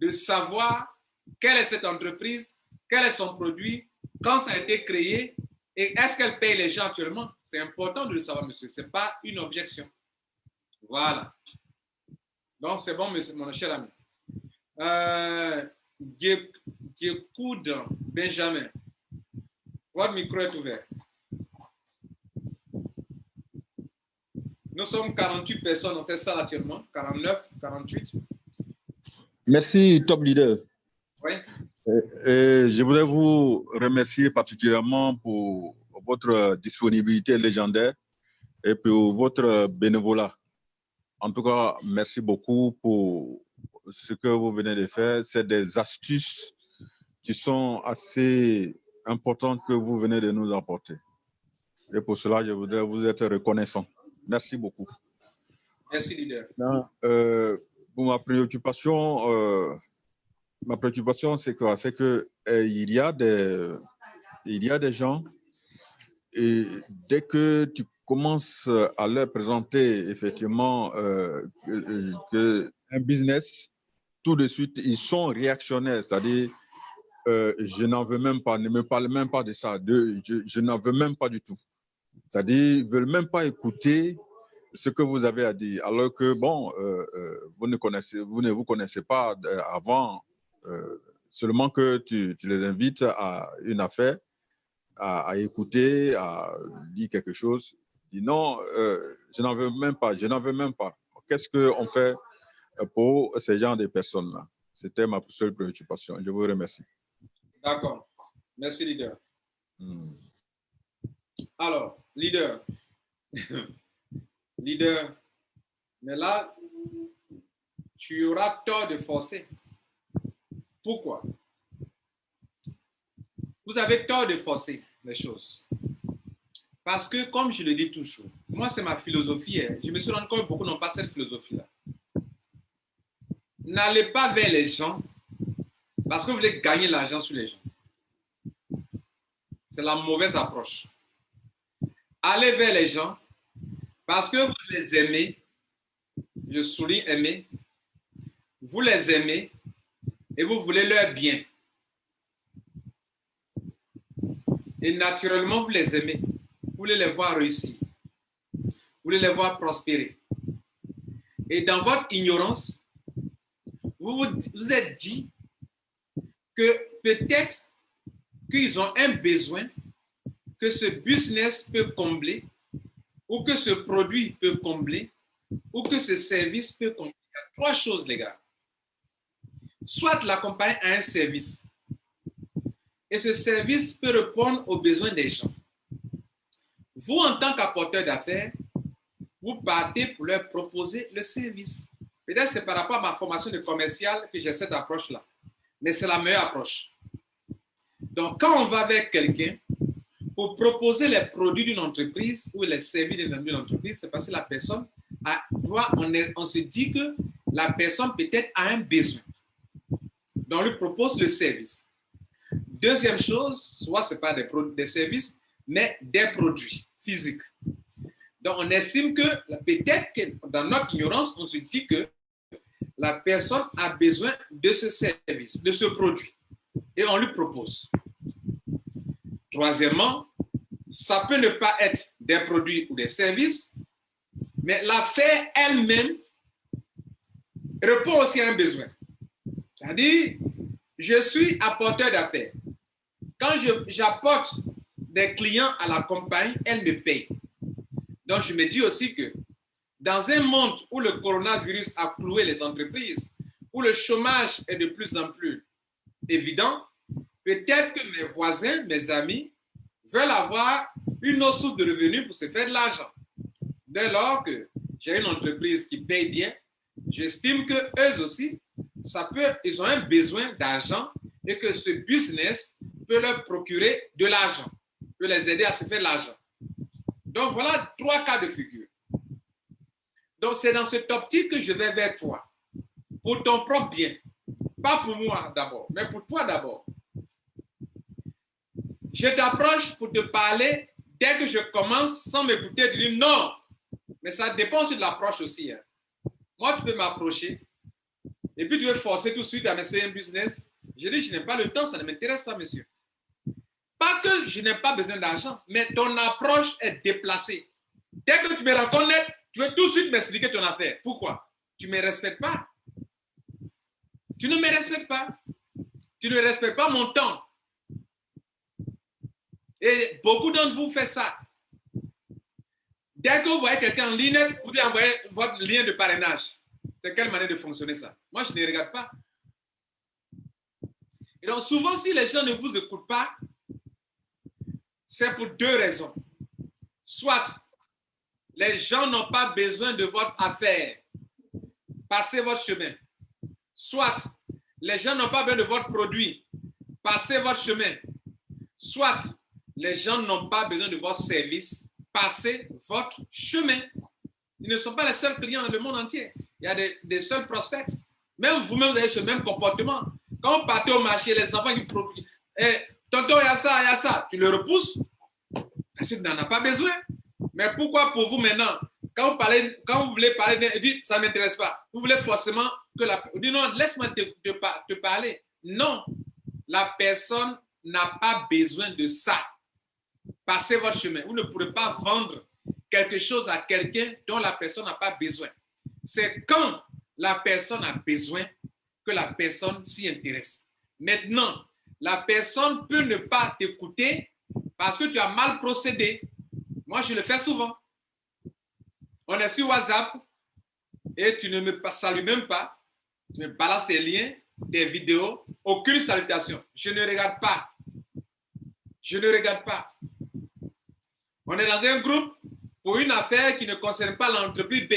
de savoir quelle est cette entreprise, quel est son produit, quand ça a été créé et est-ce qu'elle paye les gens actuellement. C'est important de le savoir, monsieur. Ce n'est pas une objection. Voilà. Donc, c'est bon, monsieur, mon cher ami. Giekoud Benjamin, votre micro est ouvert. Nous sommes 48 personnes dans cette salle actuellement, 49, 48. Merci, Top Leader. Oui. Je voudrais vous remercier particulièrement pour votre disponibilité légendaire et pour votre bénévolat. En tout cas, merci beaucoup pour ce que vous venez de faire. C'est des astuces qui sont assez importantes que vous venez de nous apporter. Et pour cela, je voudrais vous être reconnaissant. Merci beaucoup. Merci, leader. Pour ma préoccupation, c'est quoi? C'est que il y a des gens, et dès que tu commences à leur présenter effectivement un business, tout de suite, ils sont réactionnaires. C'est-à-dire, je n'en veux même pas, ne me parle même pas de ça. Je n'en veux même pas du tout. C'est-à-dire, ils ne veulent même pas écouter ce que vous avez à dire. Alors que, bon, vous ne vous connaissez pas avant seulement que tu les invites à une affaire, à écouter, à dire quelque chose. Dis non, je n'en veux même pas, je n'en veux même pas. Qu'est-ce qu'on fait pour ces gens de personnes-là? C'était ma seule préoccupation. Je vous remercie. D'accord. Merci, leader. Alors, leader. Leader, mais là, tu auras tort de forcer. Pourquoi? Vous avez tort de forcer les choses. Parce que, comme je le dis toujours, moi, c'est ma philosophie. Je me suis rendu compte que beaucoup n'ont pas cette philosophie-là. N'allez pas vers les gens parce que vous voulez gagner l'argent sur les gens. C'est la mauvaise approche. Allez vers les gens parce que vous les aimez. Je souligne aimer. Vous les aimez et vous voulez leur bien. Et naturellement, vous les aimez. Vous voulez les voir réussir. Vous voulez les voir prospérer. Et dans votre ignorance, vous vous êtes dit que peut-être qu'ils ont un besoin que ce business peut combler, ou que ce produit peut combler, ou que ce service peut combler. Il y a trois choses, les gars. Soit la compagnie a un service, et ce service peut répondre aux besoins des gens. Vous, en tant qu'apporteur d'affaires, vous partez pour leur proposer le service. Peut-être c'est par rapport à ma formation de commercial que j'ai cette approche-là. Mais c'est la meilleure approche. Donc, quand on va avec quelqu'un pour proposer les produits d'une entreprise ou les services d'une entreprise, c'est parce que la personne on se dit que la personne peut-être a un besoin. Donc, on lui propose le service. Deuxième chose, soit ce n'est pas des services, mais des produits physiques. Donc, on estime que peut-être que dans notre ignorance, on se dit que la personne a besoin de ce service, de ce produit, et on lui propose. Troisièmement, ça peut ne pas être des produits ou des services, mais l'affaire elle-même répond aussi à un besoin. C'est-à-dire, je suis apporteur d'affaires. Quand j'apporte des clients à la compagnie, elle me paye. Donc, je me dis aussi que dans un monde où le coronavirus a cloué les entreprises, où le chômage est de plus en plus évident, peut-être que mes voisins, mes amis, veulent avoir une autre source de revenus pour se faire de l'argent. Dès lors que j'ai une entreprise qui paye bien, j'estime qu'eux aussi, ils ont un besoin d'argent et que ce business peut leur procurer de l'argent, peut les aider à se faire de l'argent. Donc, voilà trois cas de figure. Donc, c'est dans cette optique que je vais vers toi, pour ton propre bien. Pas pour moi d'abord, mais pour toi d'abord. Je t'approche pour te parler. Dès que je commence, sans m'écouter, tu dis non. Mais ça dépend aussi de l'approche aussi. Hein. Moi, tu peux m'approcher et puis tu veux forcer tout de suite à m'expliquer un business. Je dis, je n'ai pas le temps, ça ne m'intéresse pas, monsieur. Pas que je n'ai pas besoin d'argent, mais ton approche est déplacée. Dès que tu me rencontres, tu veux tout de suite m'expliquer ton affaire. Pourquoi? Tu ne me respectes pas. Tu ne me respectes pas. Tu ne respectes pas mon temps. Et beaucoup d'entre vous font ça. Dès que vous voyez quelqu'un en ligne, vous lui envoyez votre lien de parrainage. C'est quelle manière de fonctionner ça? Moi, je ne regarde pas. Et donc, souvent, si les gens ne vous écoutent pas, c'est pour deux raisons. Soit les gens n'ont pas besoin de votre affaire. Passez votre chemin. Soit les gens n'ont pas besoin de votre produit. Passez votre chemin. Soit les gens n'ont pas besoin de votre service. Passez votre chemin. Ils ne sont pas les seuls clients dans le monde entier. Il y a des seuls prospects. Même vous-même, vous avez ce même comportement. Quand vous partez au marché, les enfants qui produisent, tonton, il y a ça, il y a ça. Tu le repousses parce que tu n'en as pas besoin. Mais pourquoi pour vous maintenant, quand vous voulez parler, dites, ça ne m'intéresse pas. Vous voulez forcément que dites non, laisse-moi te parler. Non, la personne n'a pas besoin de ça. Passez votre chemin. Vous ne pourrez pas vendre quelque chose à quelqu'un dont la personne n'a pas besoin. C'est quand la personne a besoin que la personne s'y intéresse. Maintenant, la personne peut ne pas t'écouter parce que tu as mal procédé. Moi, je le fais souvent. On est sur WhatsApp et tu ne me salues même pas. Tu me balances tes liens, tes vidéos, aucune salutation. Je ne regarde pas. Je ne regarde pas. On est dans un groupe pour une affaire qui ne concerne pas l'entreprise B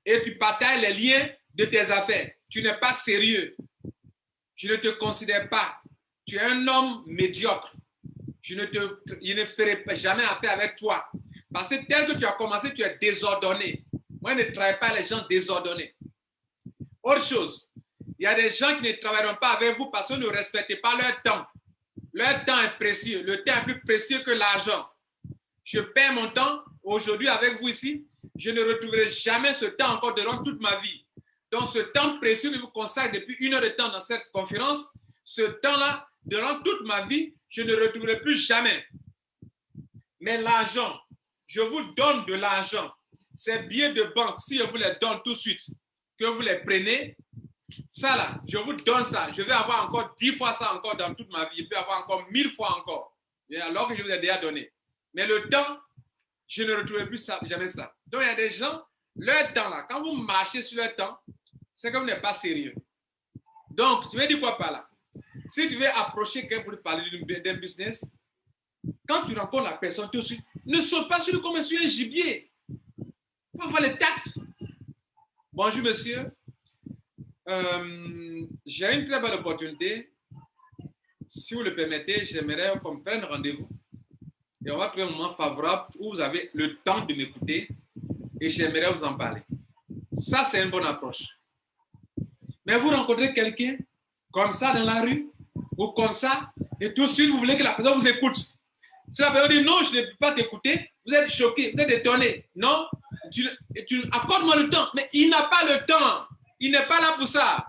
et tu partages les liens de tes affaires. Tu n'es pas sérieux. Je ne te considère pas. Tu es un homme médiocre. Je ne ferai jamais affaire avec toi. Parce que tel que tu as commencé, tu es désordonné. Moi, je ne travaille pas avec les gens désordonnés. Autre chose, il y a des gens qui ne travailleront pas avec vous parce que vous ne respectez pas leur temps. Leur temps est précieux. Le temps est plus précieux que l'argent. Je perds mon temps aujourd'hui avec vous ici. Je ne retrouverai jamais ce temps encore durant toute ma vie. Donc, ce temps précieux que je vous consacre depuis 1 heure de temps dans cette conférence, ce temps-là, durant toute ma vie, je ne retrouverai plus jamais. Mais l'argent, je vous donne de l'argent. Ces billets de banque, si je vous les donne tout de suite, que vous les prenez, ça là, je vous donne ça. Je vais avoir encore 10 fois ça encore dans toute ma vie. Je peux avoir encore 1000 fois encore. Alors que je vous ai déjà donné. Mais le temps, je ne retrouverai plus ça, jamais ça. Donc, il y a des gens, leur temps là, quand vous marchez sur leur temps, c'est que vous n'êtes pas sérieux. Donc, tu veux dire quoi par là? Si tu veux approcher quelqu'un pour lui parler d'un business, quand tu rencontres la personne tout de suite, ne saute pas sur lui comme sur un gibier. Il faut avoir le tact. Bonjour, monsieur. J'ai une très belle opportunité. Si vous le permettez, j'aimerais qu'on prenne rendez-vous. Et on va trouver un moment favorable où vous avez le temps de m'écouter et j'aimerais vous en parler. Ça, c'est une bonne approche. Mais vous rencontrez quelqu'un comme ça dans la rue ou comme ça et tout de suite, vous voulez que la personne vous écoute. Si la personne dit non, je ne peux pas t'écouter, vous êtes choqué, vous êtes étonné. Non, accorde-moi le temps. Mais il n'a pas le temps. Il n'est pas là pour ça.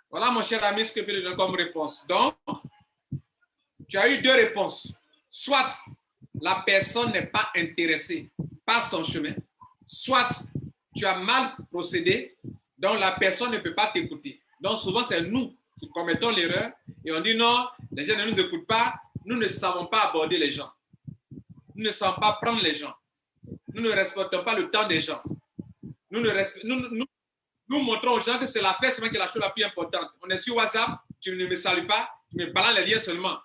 Voilà, mon cher ami, ce que je peux donner comme réponse. Donc, tu as eu 2 réponses. Soit la personne n'est pas intéressée, passe ton chemin. Soit tu as mal procédé, donc la personne ne peut pas t'écouter. Donc souvent, c'est nous qui commettons l'erreur et on dit non, les gens ne nous écoutent pas, nous ne savons pas aborder les gens. Nous ne savons pas prendre les gens. Nous ne respectons pas le temps des gens. Nous montrons aux gens que c'est l'affaire seulement qui est la chose la plus importante. On est sur WhatsApp, tu ne me salues pas, tu me balances les liens seulement.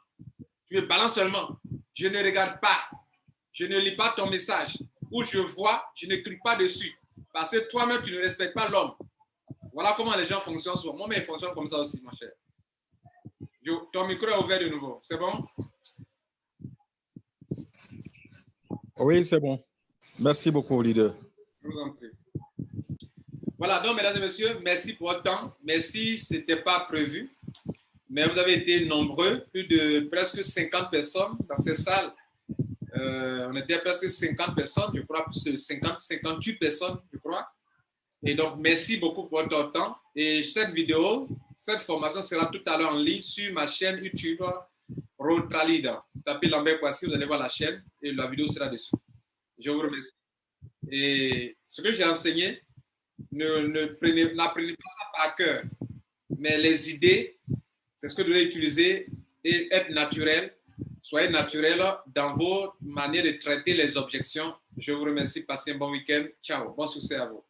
Tu me balances seulement. Je ne regarde pas. Je ne lis pas ton message. Où je vois, je ne clique pas dessus. Parce que toi-même, tu ne respectes pas l'homme. Voilà comment les gens fonctionnent souvent. Moi, mais ils fonctionnent comme ça aussi, mon cher. Ton micro est ouvert de nouveau. C'est bon? Oui, c'est bon. Merci beaucoup, leader. Je vous en prie. Voilà, donc, mesdames et messieurs, merci pour votre temps. Merci, ce n'était pas prévu. Mais vous avez été nombreux, plus de presque 50 personnes dans cette salle. On était presque 50 personnes, je crois, plus de 58 personnes, je crois. Et donc, merci beaucoup pour votre temps. Et cette vidéo, cette formation sera tout à l'heure en ligne sur ma chaîne YouTube, Rotralida. Tapez Lambert Kwasi, vous allez voir la chaîne et la vidéo sera dessus. Je vous remercie. Et ce que j'ai enseigné, n'apprenez pas ça par cœur, mais les idées, c'est ce que vous devez utiliser et être naturel. Soyez naturel dans vos manières de traiter les objections. Je vous remercie. Passez un bon week-end. Ciao. Bon succès à vous.